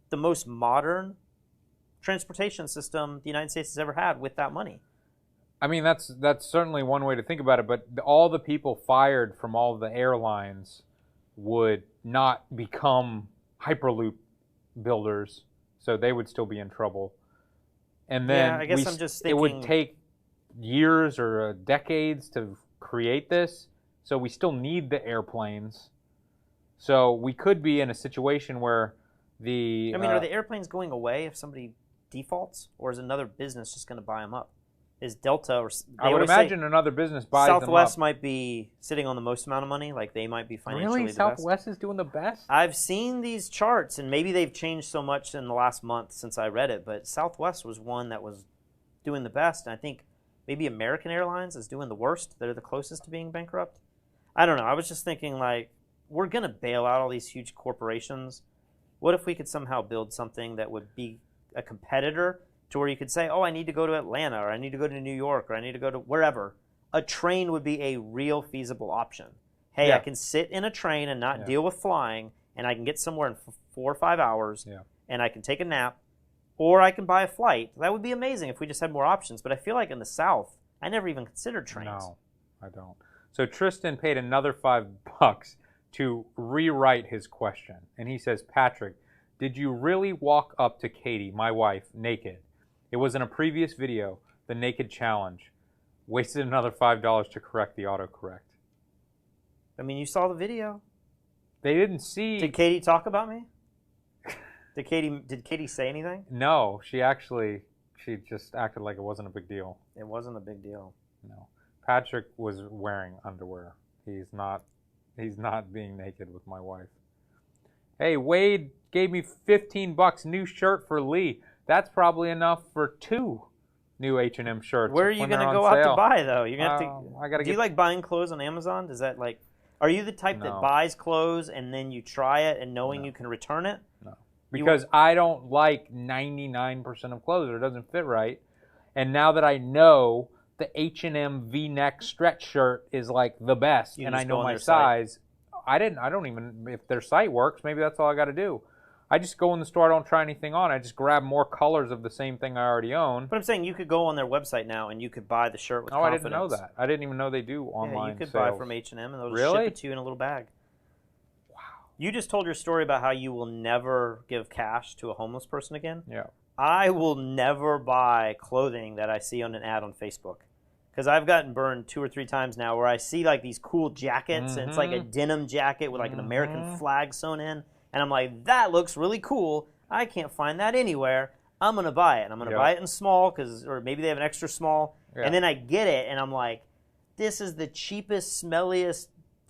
the most modern transportation system the United States has ever had with that money? I mean, that's certainly one way to think about it, but all the people fired from all the airlines would not become Hyperloop builders, so they would still be in trouble. And then I guess I'm just thinking it would take years or decades to create this, so we still need the airplanes. So we could be in a situation where the... I mean, are the airplanes going away if somebody defaults, or is another business just going to buy them up? Is Delta or... I would imagine another business buys them up. Southwest might be sitting on the most amount of money, like they might be financially the best. Southwest is doing the best? I've seen these charts, and maybe they've changed so much in the last month since I read it, but Southwest was one that was doing the best, and I think maybe American Airlines is doing the worst. They're the closest to being bankrupt. I don't know. I was just thinking, like, we're going to bail out all these huge corporations. What if we could somehow build something that would be a competitor to where you could say, oh, I need to go to Atlanta, or I need to go to New York, or I need to go to wherever? A train would be a real feasible option. Hey, Yeah. I can sit in a train and not deal with flying, and I can get somewhere in 4 or 5 hours, and I can take a nap, or I can buy a flight. That would be amazing if we just had more options. But I feel like in the South, I never even considered trains. No, I don't. So Tristan paid another $5 to rewrite his question. And he says, Patrick, did you really walk up to Katie, my wife, naked, It was in a previous video, the Naked Challenge. Wasted another $5 to correct the autocorrect. I mean, you saw the video. They didn't see... Did Katie talk about me? Did Katie say anything? No, she just acted like it wasn't a big deal. It wasn't a big deal. No. Patrick was wearing underwear. He's not being naked with my wife. Hey, Wade gave me $15 new shirt for Lee. That's probably enough for 2 new H&M shirts. Where are you going to go out to buy, though? You're gonna have to. Do you like buying clothes on Amazon? Does that like? Are you the type that buys clothes and then you try it and knowing you can return it? No. Because I don't like 99% of clothes or it doesn't fit right. And now that I know the H&M V-neck stretch shirt is like the best and I know my size, I don't even, if their site works, maybe that's all I got to do. I just go in the store, I don't try anything on. I just grab more colors of the same thing I already own. But I'm saying you could go on their website now and you could buy the shirt with confidence. I didn't know that. I didn't even know they do online you could sales. buy from H&M and they'll just ship it to you in a little bag. Wow. You just told your story about how you will never give cash to a homeless person again. Yeah. I will never buy clothing that I see on an ad on Facebook. Because I've gotten burned 2 or 3 times now where I see like these cool jackets and it's like a denim jacket with like an American flag sewn in. And I'm like, that looks really cool. I can't find that anywhere. I'm going to buy it. And I'm going to buy it in small, or maybe they have an extra small. Yeah. And then I get it, and I'm like, this is the cheapest, smelliest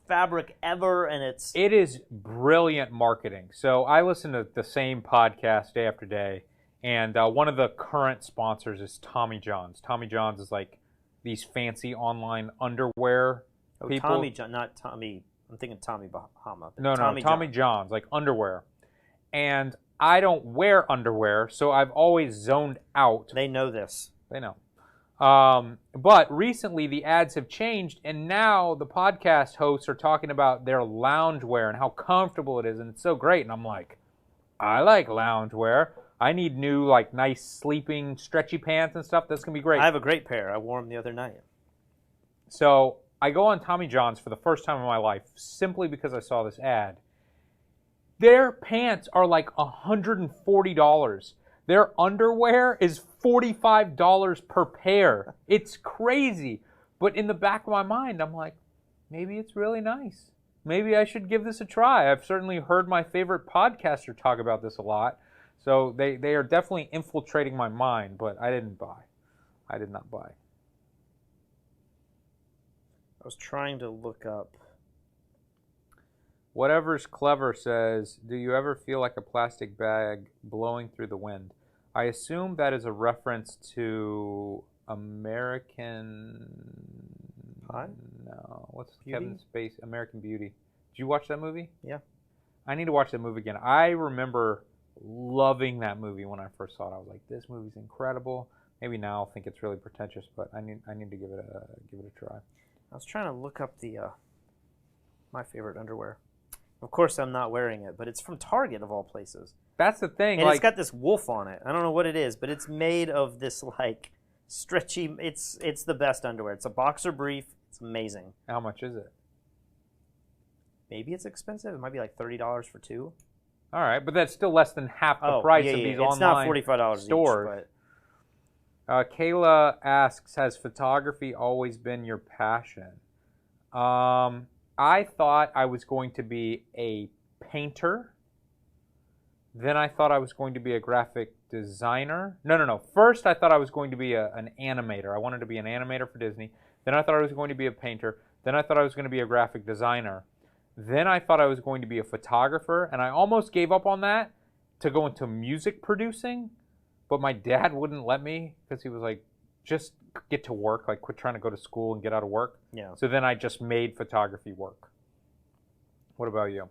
fabric ever, and It is brilliant marketing. So I listen to the same podcast day after day, and one of the current sponsors is Tommy John's. Tommy John's is like these fancy online underwear people. Tommy John, not Tommy... I'm thinking Tommy Bahama. No, Tommy John's, like underwear. And I don't wear underwear, so I've always zoned out. They know this. They know. But recently the ads have changed, and now the podcast hosts are talking about their loungewear and how comfortable it is, and it's so great. And I'm like, I like loungewear. I need new, like, nice sleeping, stretchy pants and stuff. That's going to be great. I have a great pair. I wore them the other night. So I go on Tommy John's for the first time in my life simply because I saw this ad. Their pants are like $140. Their underwear is $45 per pair. It's crazy. But in the back of my mind, I'm like, maybe it's really nice. Maybe I should give this a try. I've certainly heard my favorite podcaster talk about this a lot. So they are definitely infiltrating my mind, but I didn't buy. I did not buy. I was trying to look up. Whatever's Clever says, do you ever feel like a plastic bag blowing through the wind? I assume that is a reference to American... Pie? No. What's Beauty? Kevin Spacey? American Beauty. Did you watch that movie? Yeah. I need to watch that movie again. I remember loving that movie when I first saw it. I was like, this movie's incredible. Maybe now I'll think it's really pretentious, but I need to give it a try. I was trying to look up my favorite underwear. Of course, I'm not wearing it, but it's from Target of all places. That's the thing. And it's got this wolf on it. I don't know what it is, but it's made of this like stretchy. It's the best underwear. It's a boxer brief. It's amazing. How much is it? Maybe it's expensive. It might be like $30 for 2. All right, but that's still less than half the price of these online it's not $45 stores. Each, but... Kayla asks, has photography always been your passion? I thought I was going to be a painter. Then I thought I was going to be a graphic designer. No. First, I thought I was going to be an animator. I wanted to be an animator for Disney. Then I thought I was going to be a painter. Then I thought I was going to be a graphic designer. Then I thought I was going to be a photographer. And I almost gave up on that to go into music producing. But my dad wouldn't let me because he was like, just get to work, like quit trying to go to school and get out of work. Yeah. So then I just made photography work. What about you?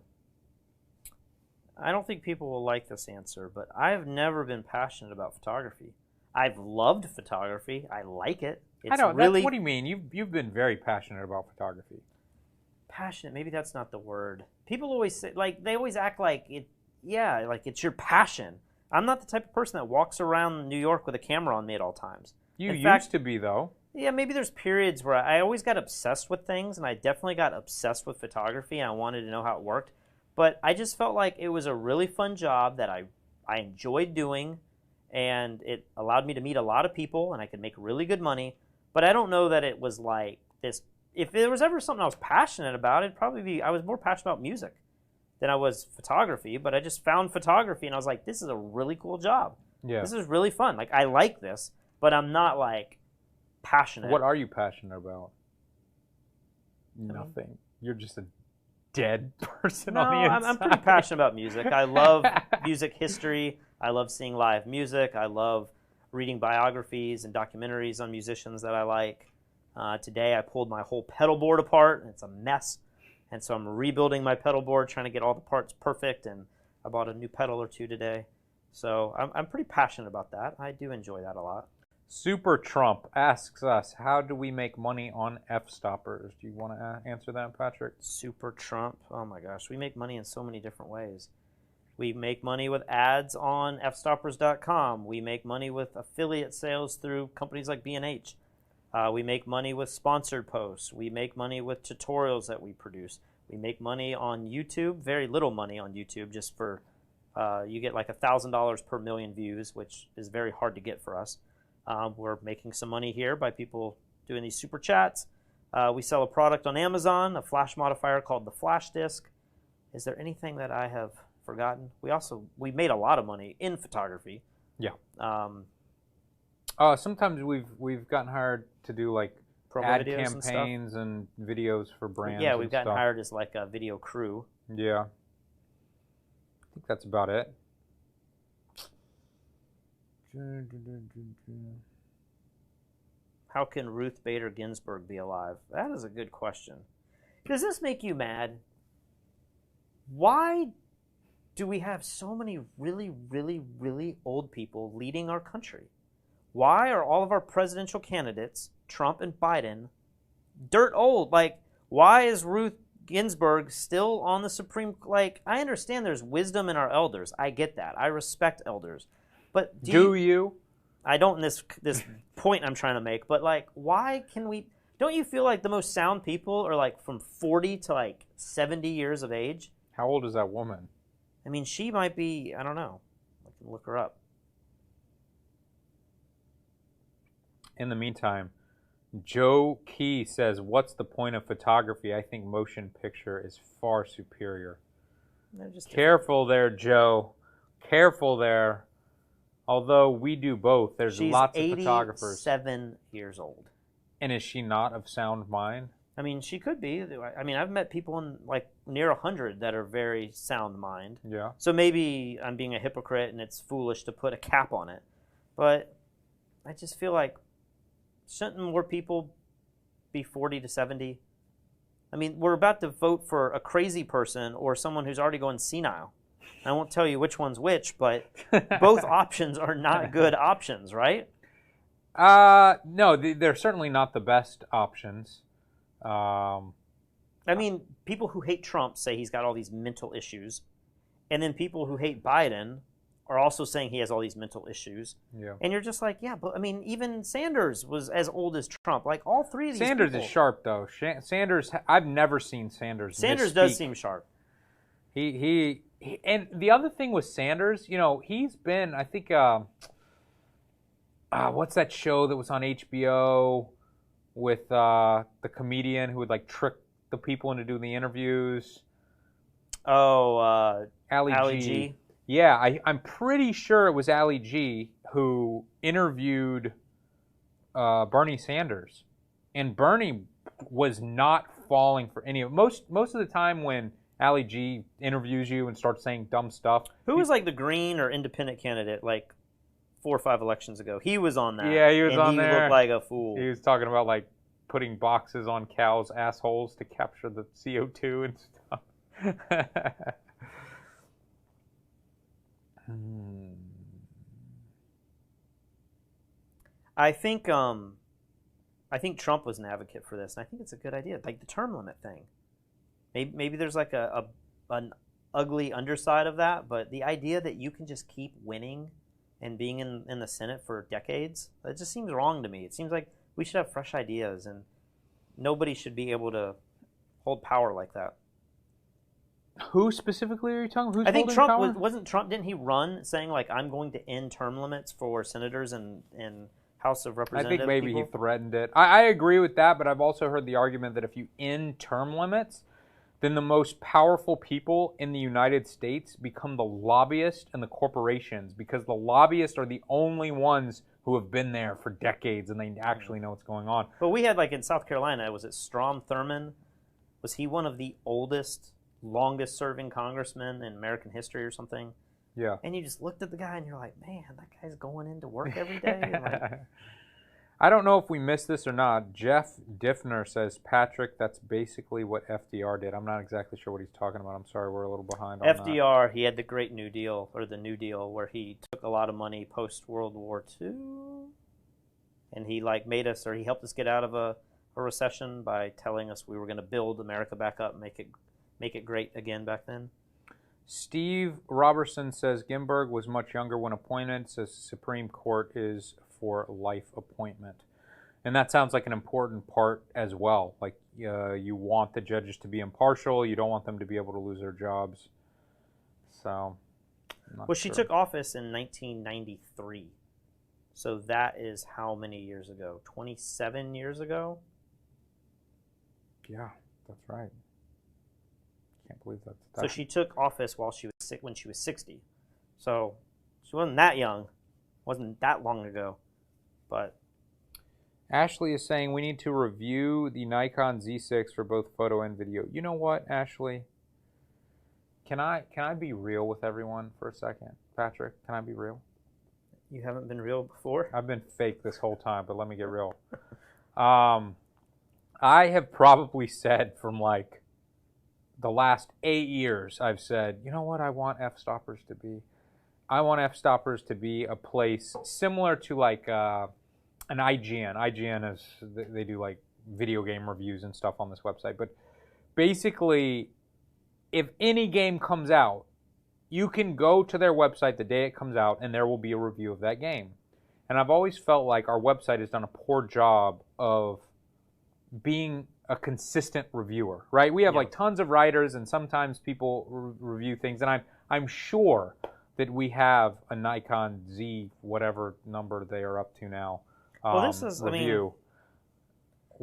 I don't think people will like this answer, but I've never been passionate about photography. I've loved photography. I like it. It's what do you mean? You've been very passionate about photography. Passionate, maybe that's not the word. People always say, like, they always act like it, yeah, like it's your passion. I'm not the type of person that walks around New York with a camera on me at all times. You used to be, though. Yeah, maybe there's periods where I always got obsessed with things, and I definitely got obsessed with photography, and I wanted to know how it worked. But I just felt like it was a really fun job that I enjoyed doing, and it allowed me to meet a lot of people, and I could make really good money. But I don't know that it was like this. If there was ever something I was passionate about, it'd probably be I was more passionate about music than I was photography. But I just found photography, and I was like, this is a really cool job. Yeah. This is really fun. Like, I like this, but I'm not like passionate. What are you passionate about? Nothing. You're just a dead person No, on the inside. I'm pretty passionate about music. I love music history. I love seeing live music. I love reading biographies and documentaries on musicians that I like. Today I pulled my whole pedal board apart, and it's a mess. And so I'm rebuilding my pedal board, trying to get all the parts perfect, and I bought a new pedal or two today. So I'm pretty passionate about that. I do enjoy that a lot. Super Trump asks us, how do we make money on f-stoppers? Do you want to answer that, Patrick? Super Trump. Oh my gosh, we make money in so many different ways. We make money with ads on fstoppers.com. We make money with affiliate sales through companies like B&H. We make money with sponsored posts. We make money with tutorials that we produce. We make money on YouTube, very little money on YouTube, just for, you get like $1,000 per million views, which is very hard to get for us. We're making some money here by people doing these super chats. We sell a product on Amazon, a flash modifier called the Flash Disc. Is there anything that I have forgotten? We made a lot of money in photography. Yeah. Sometimes we've gotten hired to do like Promo ad videos and campaigns and videos for brands. Yeah, we've gotten stuff. hired as like a video crew. Yeah. I think that's about it. How can Ruth Bader Ginsburg be alive? That is a good question. Does this make you mad? Why do we have so many really, really, really old people leading our country? Why are all of our presidential candidates, Trump and Biden, dirt old? Like, why is Ruth Ginsburg still on the Supreme? Like, I understand there's wisdom in our elders. I get that. I respect elders. But do you? I don't in this point I'm trying to make, but like, why can we? Don't you feel like the most sound people are like from 40 to like 70 years of age? How old is that woman? I mean, she might be, I don't know. I can look her up. In the meantime, Joe Key says, what's the point of photography? I think motion picture is far superior. Careful there, Joe. Careful there. Although we do both, there's lots of photographers. She's 87 years old. And is she not of sound mind? I mean, she could be. I mean, I've met people in like near 100 that are very sound mind. Yeah. So maybe I'm being a hypocrite and it's foolish to put a cap on it. But I just feel like, shouldn't more people be 40 to 70? I mean, we're about to vote for a crazy person or someone who's already going senile. I won't tell you which one's which, but both options are not good options, right? No, they're certainly not the best options. I mean, people who hate Trump say he's got all these mental issues, and then people who hate Biden are also saying he has all these mental issues. Yeah. And you're just like, yeah, but I mean, even Sanders was as old as Trump. Like, all three of these Sanders people. is sharp, though. Sanders, I've never seen Sanders Sanders misspeak. does seem sharp. He and the other thing with Sanders, you know, he's been, I think, what's that show that was on HBO with the comedian who would like trick the people into doing the interviews? Oh, Ali G. Yeah, I'm pretty sure it was Ali G who interviewed Bernie Sanders, and Bernie was not falling for any of it. Most of the time when Ali G interviews you and starts saying dumb stuff. Who was like the Green or independent candidate like 4 or 5 elections ago? He was on that. Yeah, he was on there. He looked like a fool. He was talking about like putting boxes on cows' assholes to capture the CO2 and stuff. I think Trump was an advocate for this, and I think it's a good idea, like the term limit thing. Maybe there's like an ugly underside of that, but the idea that you can just keep winning and being in the Senate for decades, that just seems wrong to me. It seems like we should have fresh ideas, and nobody should be able to hold power like that. Who specifically are you talking? Who's I think holding Trump power? wasn't Trump. Didn't he run saying like I'm going to end term limits for senators and House of I Representatives? think maybe people? he threatened it. I agree with that, but I've also heard the argument that if you end term limits, then the most powerful people in the United States become the lobbyists and the corporations, because the lobbyists are the only ones who have been there for decades and they actually know what's going on. But we had like in South Carolina, was it Strom Thurmond? Was he one of the oldest, longest serving congressmen in American history or something? Yeah. And you just looked at the guy and you're like, man, that guy's going into work every day. And like, I don't know if we missed this or not. Jeff Diffner says, Patrick, that's basically what FDR did. I'm not exactly sure what he's talking about. I'm sorry, we're a little behind on FDR, he had the Great New Deal, or the New Deal, where he took a lot of money post-World War II, and he like made us, or he helped us get out of a recession by telling us we were going to build America back up, make it great again back then. Steve Robertson says Ginsburg was much younger when appointed, says the Supreme Court is for life appointment. And that sounds like an important part as well. Like you want the judges to be impartial. You don't want them to be able to lose their jobs. So, well, she took office in 1993. So that is how many years ago? 27 years ago? Yeah, that's right. Can't believe that's so she took office while she was sick when she was 60. So she wasn't that young. Wasn't that long ago. But Ashley is saying we need to review the Nikon Z6 for both photo and video. You know what, Ashley? Can I be real with everyone for a second? Patrick, can I be real? You haven't been real before? I've been fake this whole time, but let me get real. I have probably said from like the last 8 years, I've said, you know what I want f-stoppers to be? I want f-stoppers to be a place similar to like an IGN. IGN is, they do like video game reviews and stuff on this website. But basically, if any game comes out, you can go to their website the day it comes out and there will be a review of that game. And I've always felt like our website has done a poor job of being a consistent reviewer, right? We have like tons of writers and sometimes people review things, and I'm sure that we have a Nikon Z, whatever number they are up to now, well, this is, review.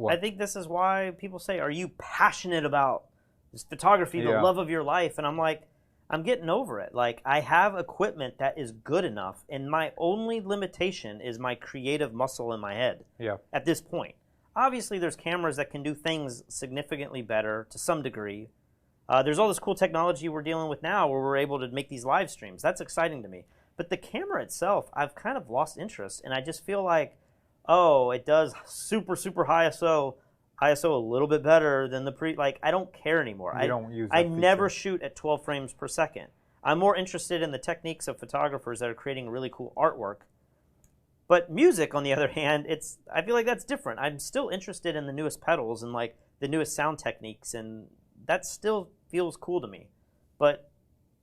I think this is why people say, are you passionate about this photography, the love of your life? And I'm like, I'm getting over it. Like, I have equipment that is good enough, and my only limitation is my creative muscle in my head at this point. Obviously, there's cameras that can do things significantly better to some degree. There's all this cool technology we're dealing with now where we're able to make these live streams. That's exciting to me. But the camera itself, I've kind of lost interest, and I just feel like, oh, it does super, super high ISO a little bit better than the like, I don't care anymore. I never shoot at 12 frames per second. I'm more interested in the techniques of photographers that are creating really cool artwork. But music, on the other hand, I feel like that's different. I'm still interested in the newest pedals and like the newest sound techniques, and that still feels cool to me. But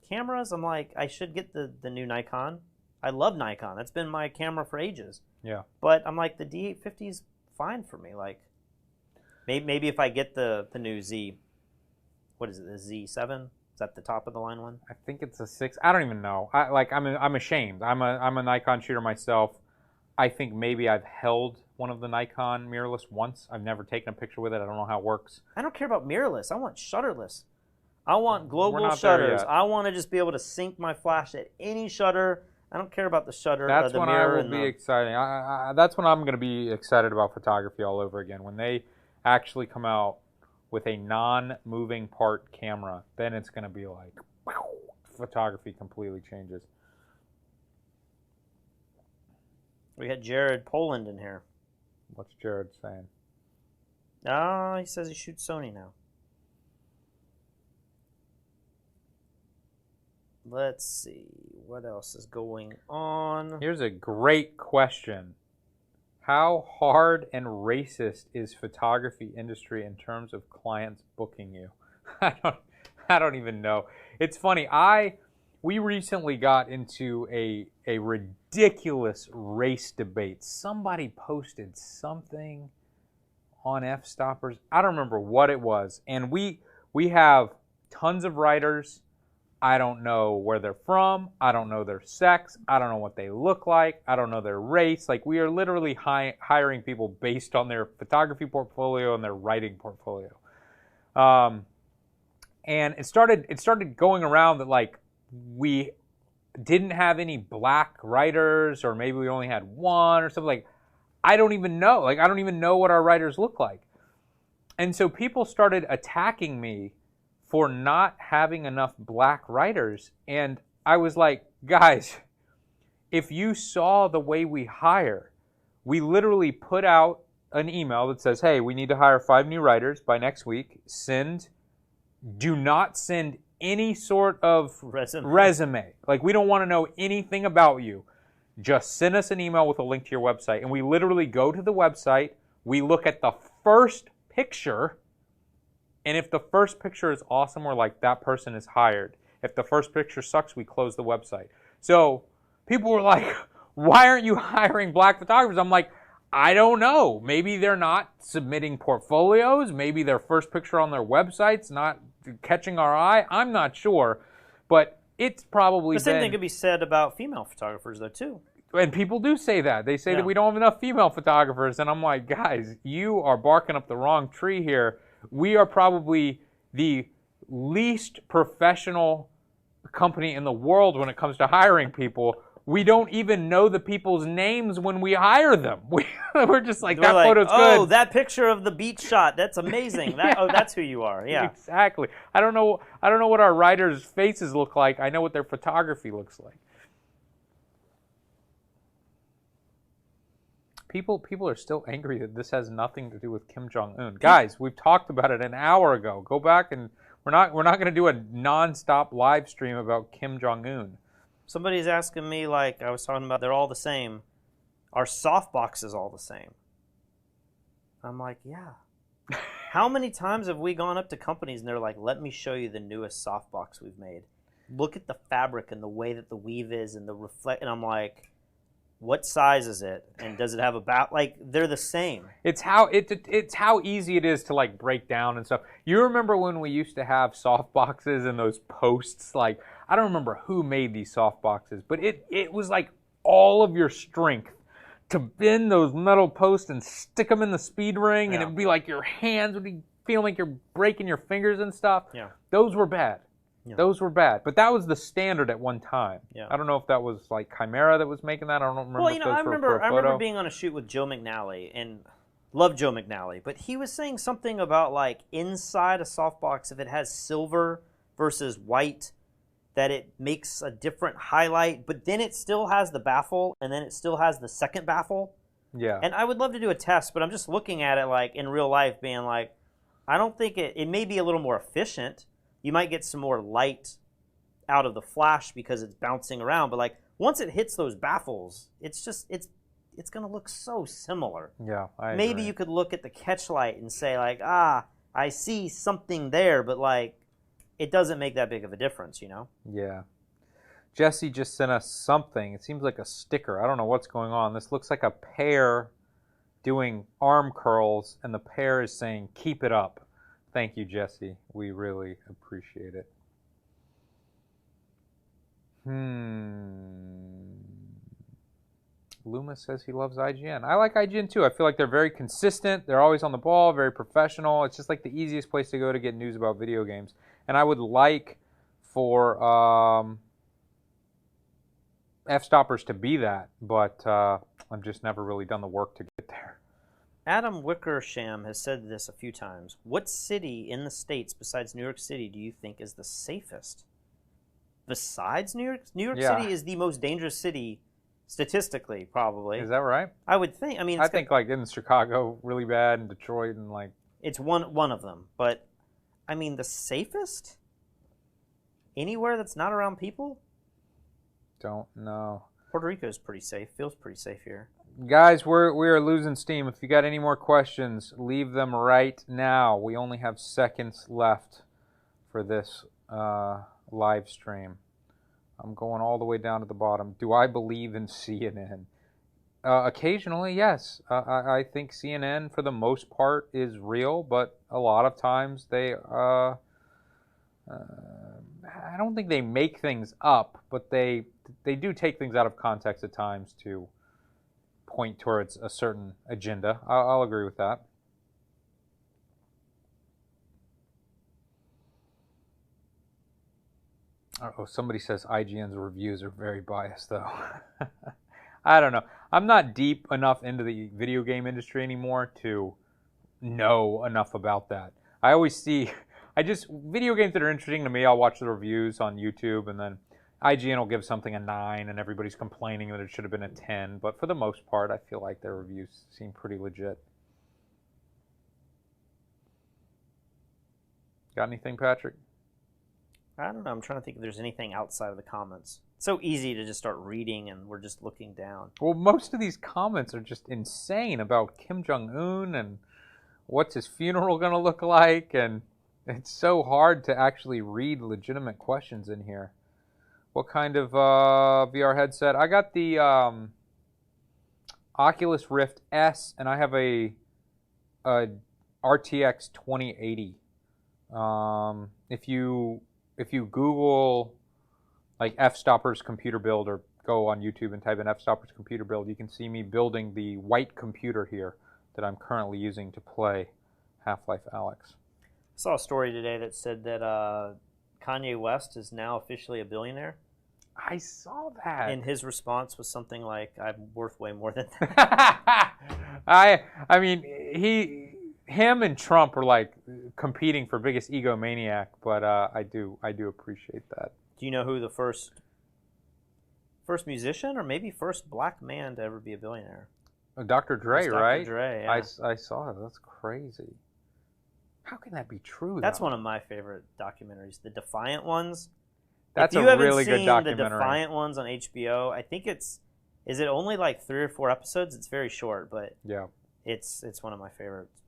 cameras, I'm like, I should get the new Nikon. I love Nikon. That's been my camera for ages. Yeah. But I'm like, the D850 is fine for me. Like, maybe if I get the new Z, what is it, the Z7? Is that the top of the line one? I think it's a 6. I don't even know. I'm ashamed. I'm a Nikon shooter myself. I think maybe I've held one of the Nikon mirrorless once. I've never taken a picture with it. I don't know how it works. I don't care about mirrorless. I want shutterless. I want global shutters. I want to just be able to sync my flash at any shutter. I don't care about the shutter. That's the when mirror I will be excited. That's when I'm going to be excited about photography all over again. When they actually come out with a non-moving part camera, then it's going to be like, wow, photography completely changes. We had Jared Poland in here. What's Jared saying? He says he shoots Sony now. Let's see. What else is going on? Here's a great question. How hard and racist is photography industry in terms of clients booking you? I don't even know. It's funny. We recently got into a ridiculous race debate. Somebody posted something on f-stoppers. I don't remember what it was. And we have tons of writers. I don't know where they're from. I don't know their sex. I don't know what they look like. I don't know their race. Like, we are literally hiring people based on their photography portfolio and their writing portfolio. And it started going around that, like, we didn't have any black writers, or maybe we only had one or something. Like, I don't even know. Like, I don't even know what our writers look like. And so people started attacking me for not having enough black writers. And I was like, guys, if you saw the way we hire, we literally put out an email that says, hey, we need to hire 5 new writers by next week. Do not send any sort of resume. Like, we don't want to know anything about you. Just send us an email with a link to your website. And we literally go to the website, we look at the first picture, and if the first picture is awesome, we're like, that person is hired. If the first picture sucks, we close the website. So people were like, why aren't you hiring black photographers? I'm like, I don't know. Maybe they're not submitting portfolios. Maybe their first picture on their website's not catching our eye. I'm not sure. But it's probably the same thing could be said about female photographers, though, too. And people do say that. They say that we don't have enough female photographers. And I'm like, guys, you are barking up the wrong tree here. We are probably the least professional company in the world when it comes to hiring people. We don't even know the people's names when we hire them. We're just like, that photo's good. Oh, that picture of the beach shot, that's amazing. Oh, that's who you are. Yeah, exactly. I don't know what our writers' faces look like. I know what their photography looks like. People are still angry that this has nothing to do with Kim Jong-un. Guys, we've talked about it an hour ago. Go back, and we're not going to do a non-stop live stream about Kim Jong-un. Somebody's asking me, like I was talking about, they're all the same. Are softboxes all the same? I'm like, yeah. How many times have we gone up to companies and they're like, let me show you the newest softbox we've made. Look at the fabric and the way that the weave is and the reflect. And I'm like, what size is it? And does it have a like, they're the same. It's how easy it is to, like, break down and stuff. You remember when we used to have soft boxes and those posts? Like, I don't remember who made these soft boxes, but it was like all of your strength to bend those metal posts and stick them in the speed ring, and it'd be like your hands would be feeling like you're breaking your fingers and stuff. Yeah. Those were bad. Yeah. Those were bad. But that was the standard at one time. Yeah. I don't know if that was like Chimera that was making that. I don't remember. Well, I remember being on a shoot with Joe McNally, and love Joe McNally, but he was saying something about, like, inside a softbox, if it has silver versus white, that it makes a different highlight, but then it still has the baffle, and then it still has the second baffle. Yeah. And I would love to do a test, but I'm just looking at it, like, in real life, being like, I don't think it may be a little more efficient. You might get some more light out of the flash because it's bouncing around, but, like, once it hits those baffles, it's going to look so similar. Yeah, I agree. Maybe you could look at the catch light and say, like, I see something there, but, like, it doesn't make that big of a difference, you know? Yeah. Jesse just sent us something. It seems like a sticker. I don't know what's going on. This looks like a pear doing arm curls, and the pear is saying, keep it up. Thank you, Jesse. We really appreciate it. Loomis says he loves IGN. I like IGN too. I feel like they're very consistent. They're always on the ball, very professional. It's just like the easiest place to go to get news about video games. And I would like for F-Stoppers to be that, but I've just never really done the work to get there. Adam Wickersham has said this a few times. What city in the States besides New York City do you think is the safest? Besides New York? New York City is the most dangerous city statistically, probably. Is that right? I would think. I mean, I think like in Chicago, really bad, and Detroit, and like... It's one of them. But, I mean, the safest? Anywhere that's not around people? Don't know. Puerto Rico is pretty safe. Feels pretty safe here. Guys, we are losing steam. If you got any more questions, leave them right now. We only have seconds left for this live stream. I'm going all the way down to the bottom. Do I believe in CNN? Occasionally, yes. I think CNN, for the most part, is real, but a lot of times they I don't think they make things up, but they do take things out of context at times to point towards a certain agenda. I'll agree with that. Oh, somebody says IGN's reviews are very biased, though. I don't know. I'm not deep enough into the video game industry anymore to know enough about that. I always see, video games that are interesting to me, I'll watch the reviews on YouTube, and then IGN will give something a 9, and everybody's complaining that it should have been a 10. But for the most part, I feel like their reviews seem pretty legit. Got anything, Patrick? I don't know. I'm trying to think if there's anything outside of the comments. It's so easy to just start reading, and we're just looking down. Well, most of these comments are just insane about Kim Jong-un and what's his funeral going to look like, and it's so hard to actually read legitimate questions in here. What kind of VR headset? I got the Oculus Rift S, and I have a RTX 2080. If you Google like F-Stoppers computer build, or go on YouTube and type in F-Stoppers computer build, you can see me building the white computer here that I'm currently using to play Half-Life Alyx. I saw a story today that said that Kanye West is now officially a billionaire. I saw that. And his response was something like, I'm worth way more than that. I mean, him and Trump are like competing for biggest egomaniac, but I do appreciate that. Do you know who the first musician or maybe first black man to ever be a billionaire? Dr. Dre, right? Dr. Dre, yeah. I saw it. That's crazy. How can that be true? That's one of my favorite documentaries, the Defiant ones. That's a really good documentary. If you haven't seen the Defiant ones on HBO, I think is it only like 3 or 4 episodes? It's very short, but yeah, it's one of my favorites.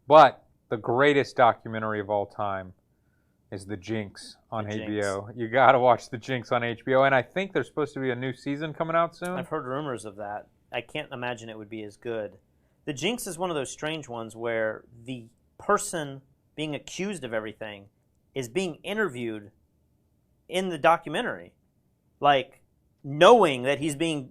But the greatest documentary of all time is The Jinx on HBO. You got to watch The Jinx on HBO, and I think there's supposed to be a new season coming out soon. I've heard rumors of that. I can't imagine it would be as good. The Jinx is one of those strange ones where the person being accused of everything is being interviewed in the documentary, like knowing that he's being.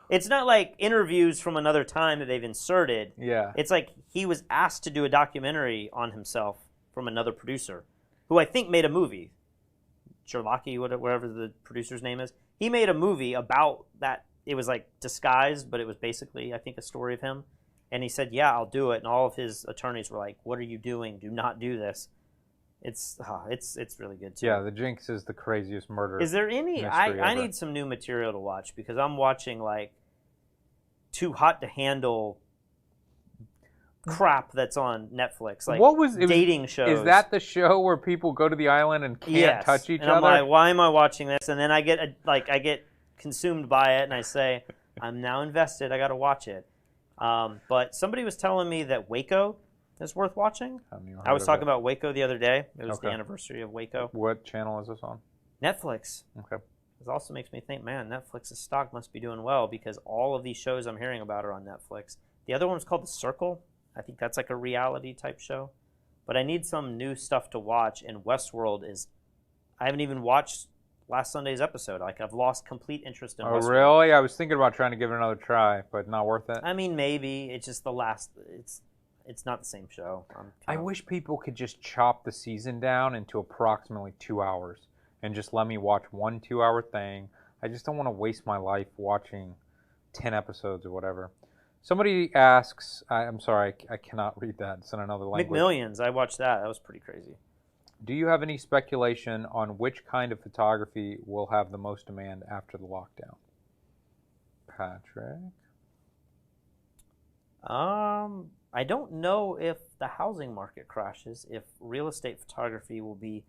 It's not like interviews from another time that they've inserted. Yeah. It's like he was asked to do a documentary on himself from another producer, who I think made a movie. Sherlocky, whatever the producer's name is. He made a movie about that. It was like disguised, but it was basically, I think, a story of him. And he said, yeah, I'll do it. And all of his attorneys were like, what are you doing? Do not do this. It's really good, too. Yeah, The Jinx is the craziest murder. Is there any? I need some new material to watch, because I'm watching like Too Hot to Handle crap that's on Netflix, like dating shows. Is that the show where people go to the island and can't touch each other? I'm like, why am I watching this? And then I get consumed by it, and I say, I'm now invested. I got to watch it. But somebody was telling me that Waco is worth watching. I was talking about Waco the other day. It was the anniversary of Waco. What channel is this on? Netflix. Okay. It also makes me think, man, Netflix's stock must be doing well, because all of these shows I'm hearing about are on Netflix. The other one's called The Circle. I think that's like a reality type show. But I need some new stuff to watch, and Westworld is... I haven't even watched last Sunday's episode. Like, I've lost complete interest in Westworld. Oh, really? I was thinking about trying to give it another try, but not worth it. I mean, maybe. It's just the last... It's not the same show. I wish people could just chop the season down into approximately 2 hours and just let me watch one 2-hour thing. I just don't want to waste my life watching 10 episodes or whatever. Somebody asks, I'm sorry, I cannot read that. It's in another language. McMillions, I watched that. That was pretty crazy. Do you have any speculation on which kind of photography will have the most demand after the lockdown? Patrick? I don't know if the housing market crashes, if real estate photography will be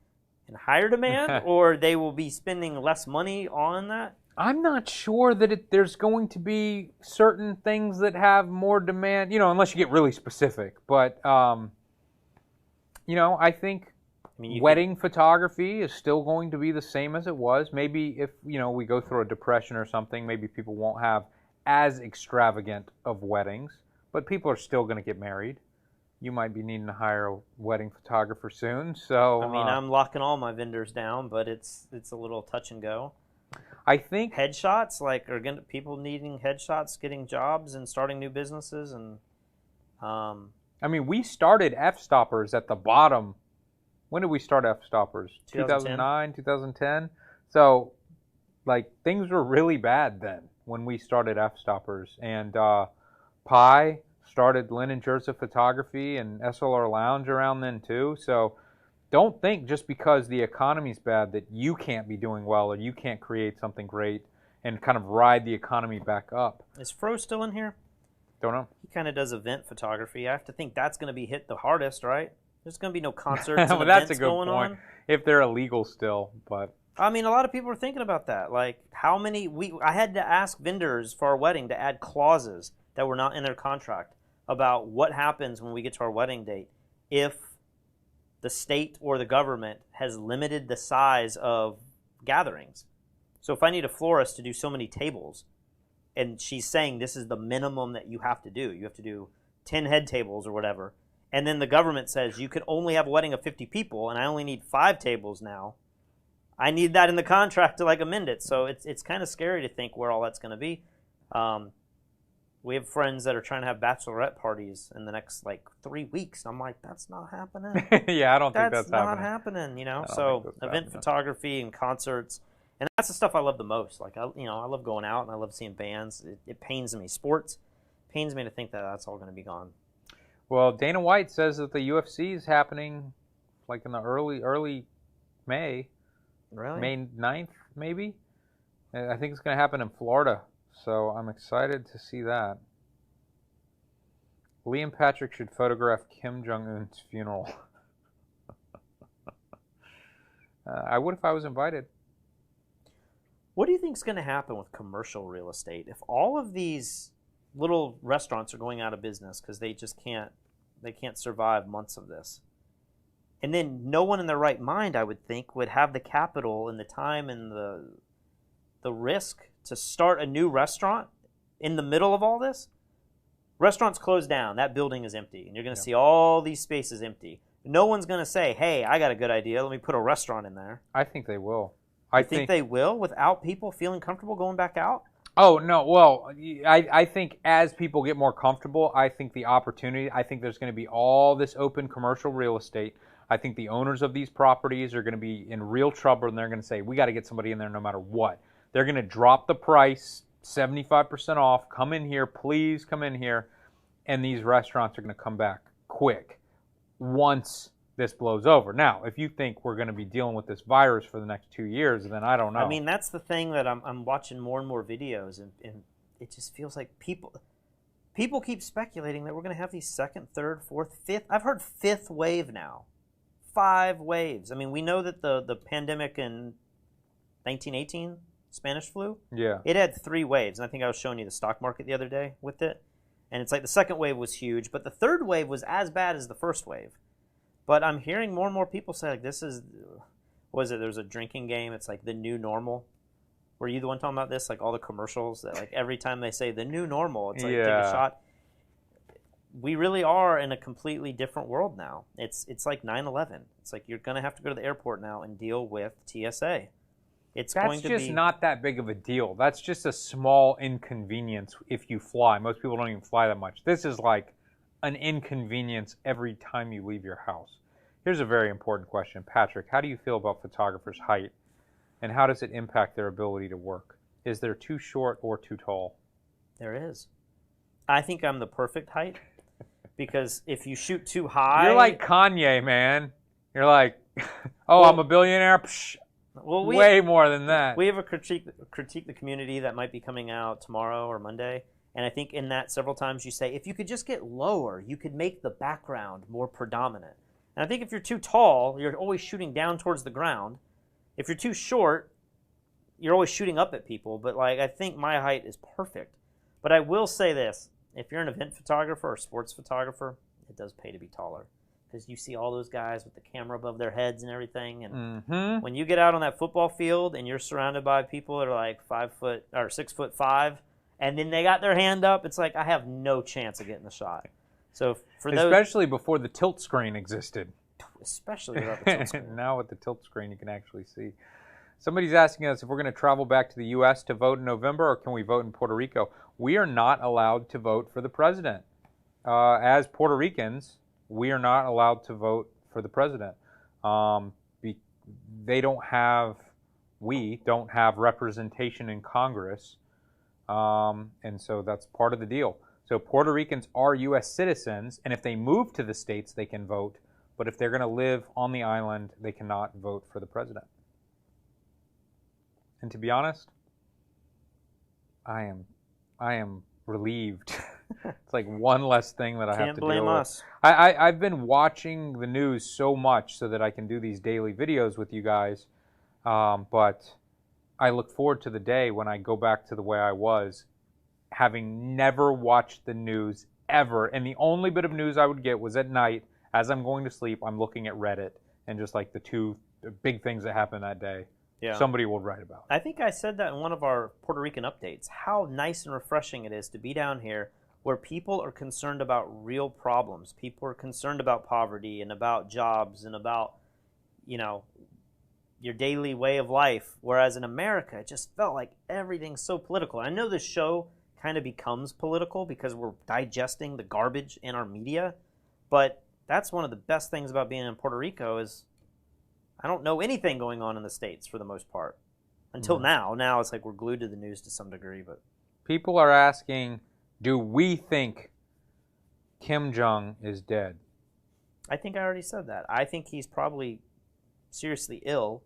in higher demand or they will be spending less money on that. I'm not sure that there's going to be certain things that have more demand, unless you get really specific. But, I think wedding photography is still going to be the same as it was. Maybe if, we go through a depression or something, maybe people won't have as extravagant of weddings. But people are still going to get married. you might be needing to hire a wedding photographer soon. So I mean, I'm locking all my vendors down, but it's a little touch and go. I think Headshots, like, are people needing headshots, getting jobs, and starting new businesses, and I mean, we started F-Stoppers at the bottom. When did we start F-Stoppers? 2009, 2010? So, like, things were really bad then when we started F-Stoppers. And Pi started Lynn and Joseph Photography and SLR Lounge around then, too. So, don't think just because the economy's bad that you can't be doing well or you can't create something great and kind of ride the economy back up. Is Fro still in here? Don't know. He kind of does event photography. I have to think that's going to be hit the hardest, right? There's going to be no concerts well, and that's events a good going point. on. If they're illegal still, but I mean, a lot of people are thinking about that. Like, how many I had to ask vendors for our wedding to add clauses that were not in their contract about what happens when we get to our wedding date if the state or the government has limited the size of gatherings. So if I need a florist to do so many tables, and she's saying this is the minimum that you have to do. You have to do 10 head tables or whatever. And then the government says you can only have a wedding of 50 people, and I only need 5 tables now. I need that in the contract to, like, amend it. So it's kind of scary to think where all that's going to be. We have friends that are trying to have bachelorette parties in the next, like, 3 weeks. I'm like, that's not happening. yeah, I don't think that's not happening. you know? So event photography and concerts. And that's the stuff I love the most. Like, I love going out and I love seeing bands. It pains me. Sports pains me to think that that's all going to be gone. Well, Dana White says that the UFC is happening like in the early May. Really? May 9th, maybe? I think it's going to happen in Florida. So I'm excited to see that. Liam Patrick should photograph Kim Jong-un's funeral. I would if I was invited. What do you think is going to happen with commercial real estate if all of these little restaurants are going out of business because they just can't survive months of this? And then no one in their right mind, I would think, would have the capital and the time and the risk to start a new restaurant in the middle of all this. Restaurants close down. That building is empty. And you're going to see all these spaces empty. No one's going to say, hey, I got a good idea. Let me put a restaurant in there. I think they will. I think they will without people feeling comfortable going back out? Oh, no. Well, I think as people get more comfortable, I think the opportunity, I think there's going to be all this open commercial real estate. I think the owners of these properties are going to be in real trouble, and they're going to say, we got to get somebody in there no matter what. They're going to drop the price 75% off. Come in here. Please come in here. And these restaurants are going to come back quick once this blows over. Now, if you think we're going to be dealing with this virus for the next 2 years, then I don't know. I mean, that's the thing that I'm watching more and more videos, and it just feels like people keep speculating that we're going to have these second, third, fourth, fifth. I've heard fifth wave now. 5 waves. I mean, we know that the pandemic in 1918, Spanish flu, it had 3 waves. And I think I was showing you the stock market the other day with it. And it's like the second wave was huge, but the third wave was as bad as the first wave. But I'm hearing more and more people say, like, this is, what is it? There's a drinking game. It's like the new normal. Were you the one talking about this? Like all the commercials that, like, every time they say the new normal, it's like take a shot. We really are in a completely different world now. It's like 9/11. It's like you're going to have to go to the airport now and deal with TSA. That's just not that big of a deal. That's just a small inconvenience if you fly. Most people don't even fly that much. This is like an inconvenience every time you leave your house. Here's a very important question. Patrick, how do you feel about photographers' height, and how does it impact their ability to work? Is there too short or too tall? There is. I think I'm the perfect height because if you shoot too high... You're like Kanye, man. You're like, oh, I'm a billionaire? Psh. Well, way more than that. We have a critique the community that might be coming out tomorrow or Monday. And I think in that several times you say, if you could just get lower, you could make the background more predominant. And I think if you're too tall, you're always shooting down towards the ground. If you're too short, you're always shooting up at people. But like, I think my height is perfect. But I will say this. If you're an event photographer or sports photographer, it does pay to be taller. Because you see all those guys with the camera above their heads and everything. And when you get out on that football field and you're surrounded by people that are like 5 foot or 6'5", and then they got their hand up, it's like, I have no chance of getting the shot. So for those, especially before the tilt screen existed. especially without the tilt screen. Now with the tilt screen, you can actually see. Somebody's asking us if we're going to travel back to the U.S. to vote in November, or can we vote in Puerto Rico? We are not allowed to vote for the president. As Puerto Ricans, we are not allowed to vote for the president. We don't have representation in Congress, and so that's part of the deal. So Puerto Ricans are U.S. citizens, and if they move to the states, they can vote. But if they're going to live on the island, they cannot vote for the president. And to be honest, I am relieved. It's like one less thing that I have to deal with. Can't blame us. I've been watching the news so much so that I can do these daily videos with you guys. But I look forward to the day when I go back to the way I was, having never watched the news ever. And the only bit of news I would get was at night, as I'm going to sleep, I'm looking at Reddit and just like the two big things that happened that day. Yeah. Somebody will write about it. I think I said that in one of our Puerto Rican updates, how nice and refreshing it is to be down here where people are concerned about real problems. People are concerned about poverty and about jobs and about, your daily way of life. Whereas in America, it just felt like everything's so political. I know this show kind of becomes political because we're digesting the garbage in our media, but that's one of the best things about being in Puerto Rico is I don't know anything going on in the States for the most part. Until now. Now it's like we're glued to the news to some degree. But people are asking, do we think Kim Jong is dead? I think I already said that. I think he's probably seriously ill.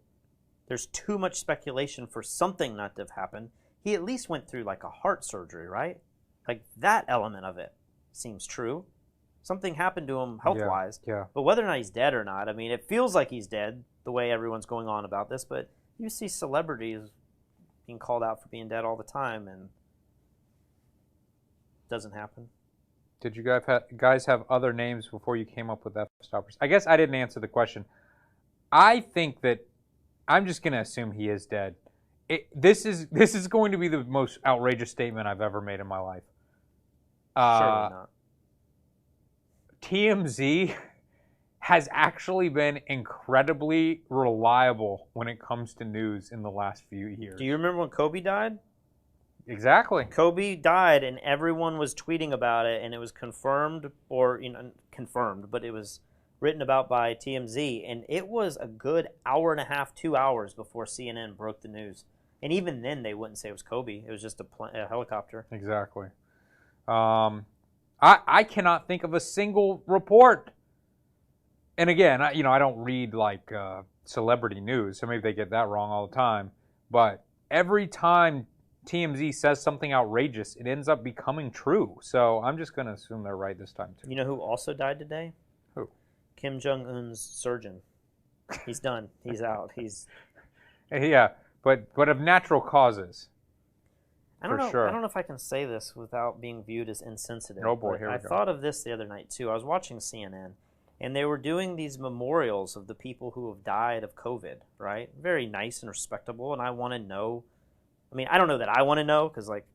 There's too much speculation for something not to have happened. He at least went through like a heart surgery, right? Like that element of it seems true. Something happened to him health-wise. Yeah. But whether or not he's dead or not, I mean, it feels like he's dead the way everyone's going on about this, but you see celebrities being called out for being dead all the time, and it doesn't happen. Did you guys have other names before you came up with F-stoppers? I guess I didn't answer the question. I think that I'm just going to assume he is dead. This is going to be the most outrageous statement I've ever made in my life. Surely not. TMZ has actually been incredibly reliable when it comes to news in the last few years. Do you remember when Kobe died? Exactly. Kobe died, and everyone was tweeting about it, and it was confirmed, but it was written about by TMZ, and it was a good hour and a half, 2 hours before CNN broke the news. And even then, they wouldn't say it was Kobe. It was just a helicopter. Exactly. I cannot think of a single report. And again, I don't read like celebrity news, so maybe they get that wrong all the time. But every time TMZ says something outrageous, it ends up becoming true. So I'm just going to assume they're right this time too. You know who also died today? Who? Kim Jong-un's surgeon. He's done. He's out. Yeah, but of natural causes. I don't know. Sure. I don't know if I can say this without being viewed as insensitive. Oh boy, here we go. I thought of this the other night too. I was watching CNN, and they were doing these memorials of the people who have died of COVID. Right? Very nice and respectable. And I want to know. I mean, I don't know that I want to know because like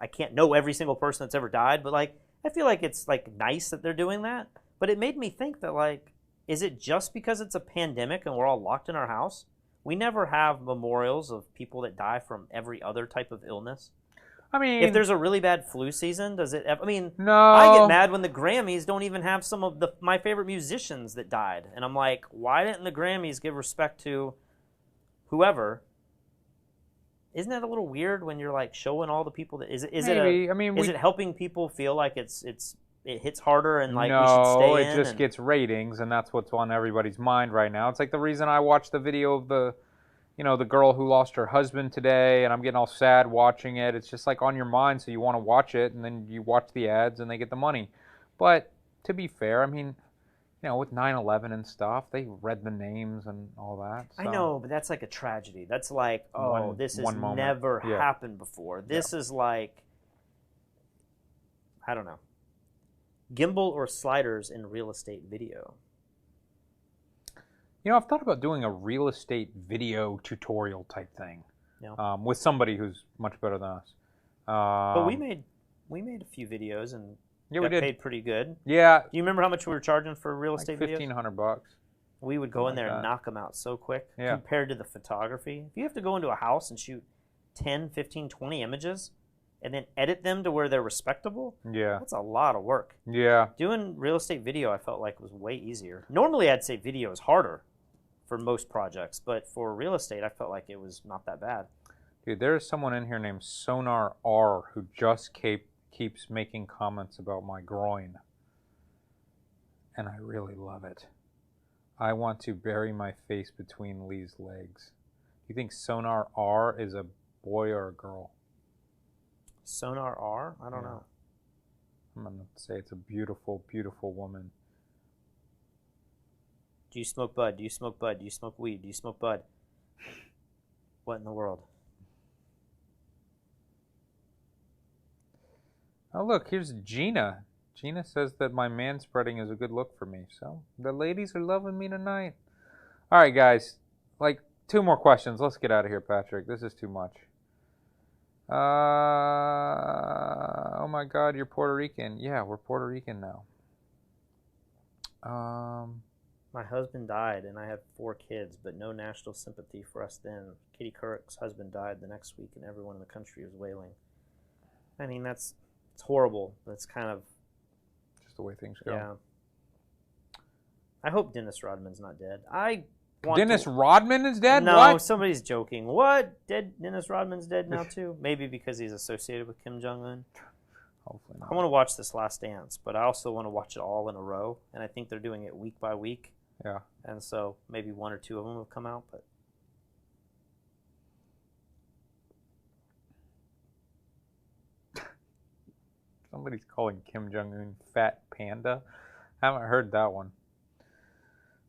I can't know every single person that's ever died. But like I feel like it's like nice that they're doing that. But it made me think that like, is it just because it's a pandemic and we're all locked in our house? We never have memorials of people that die from every other type of illness. I mean, if there's a really bad flu season, does it? I mean, no. I get mad when the Grammys don't even have some of my favorite musicians that died, and I'm like, why didn't the Grammys give respect to whoever? Isn't that a little weird when you're like showing all the people that is it helping people feel like it hits harder and like we should stay in? No, it just gets ratings, and that's what's on everybody's mind right now. It's like the reason I watched the video of the girl who lost her husband today, and I'm getting all sad watching it. It's just like on your mind, so you want to watch it, and then you watch the ads, and they get the money. But to be fair, I mean, with 9/11 and stuff, they read the names and all that. So. I know, but that's like a tragedy. That's like, this has never happened before. This is like, I don't know. Gimbal or sliders in real estate video? I've thought about doing a real estate video tutorial type thing with somebody who's much better than us. But we made a few videos, and Yeah, we got did. paid pretty good. Yeah, Do you remember how much we were charging for real like estate videos? $1,500. We would go in there like and that. knock them out so quick Yeah. compared to the photography. If you have to go into a house and shoot 10, 15, 20 images and then edit them to where they're respectable, Yeah. that's a lot of work. Yeah. Doing real estate video, I felt like was way easier. Normally, I'd say video is harder for most projects, but for real estate, I felt like it was not that bad. Dude, there's someone in here named Sonar R who just keeps making comments about my groin. And I really love it. I want to bury my face between Lee's legs. You think Sonar R is a boy or a girl? Sonar R? I don't know. I'm going to say it's a beautiful, beautiful woman. Do you smoke bud? Do you smoke bud? Do you smoke weed? Do you smoke bud? What in the world? Oh, look, here's Gina. Gina says that my man spreading is a good look for me. So the ladies are loving me tonight. All right, guys. Like, 2 more questions. Let's get out of here, Patrick. This is too much. Oh my God, you're Puerto Rican. Yeah, we're Puerto Rican now. My husband died, and I had 4 kids, but no national sympathy for us then. Kitty Couric's husband died the next week, and everyone in the country was wailing. I mean, it's horrible. That's kind of just the way things go. Yeah. I hope Dennis Rodman's not dead. Dennis Rodman is dead? No, What? somebody's joking. What? Dennis Rodman's dead now too? Maybe because he's associated with Kim Jong-un. Hopefully not. I want to watch this Last Dance, but I also want to watch it all in a row, and I think they're doing it week by week. Yeah. And so maybe 1 or 2 of them have come out, but Somebody's calling Kim Jong-un Fat Panda. Haven't heard that one.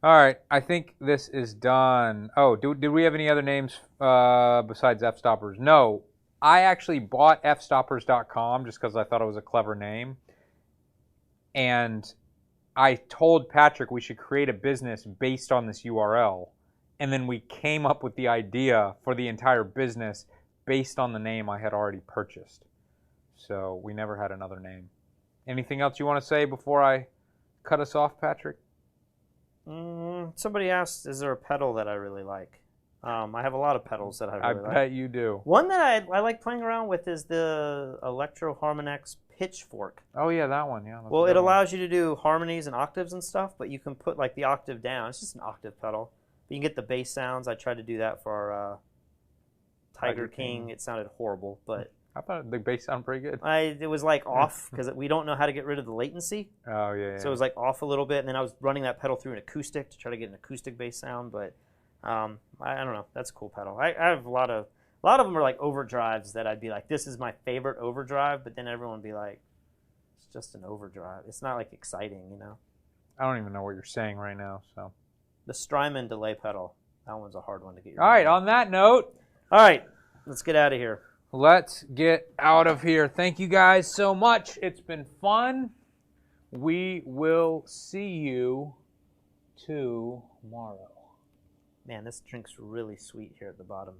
All right, I think this is done. Oh, did we have any other names besides F-Stoppers? No. I actually bought fstoppers.com just because I thought it was a clever name. And I told Patrick we should create a business based on this URL. And then we came up with the idea for the entire business based on the name I had already purchased. So we never had another name. Anything else you want to say before I cut us off, Patrick? Somebody asked, is there a pedal that I really like? I have a lot of pedals that I really like. I bet you do. One that I like playing around with is the Electro Harmonix Pitchfork. Oh, yeah, that one. Yeah. Well, it allows you to do harmonies and octaves and stuff, but you can put like the octave down. It's just an octave pedal. But you can get the bass sounds. I tried to do that for our Tiger King. It sounded horrible, but I thought the bass sounded pretty good. it was like off because we don't know how to get rid of the latency. Oh, yeah. So it was like off a little bit, and then I was running that pedal through an acoustic to try to get an acoustic bass sound, but I don't know. That's a cool pedal. I have a lot of them are like overdrives that I'd be like, this is my favorite overdrive, but then everyone would be like, it's just an overdrive. It's not like exciting, you know? I don't even know what you're saying right now, so. The Strymon delay pedal. That one's a hard one to get your All right, mind. on that note. All right, let's get out of here. Let's get out of here. Thank you guys so much. It's been fun. We will see you tomorrow. Man, this drink's really sweet here at the bottom.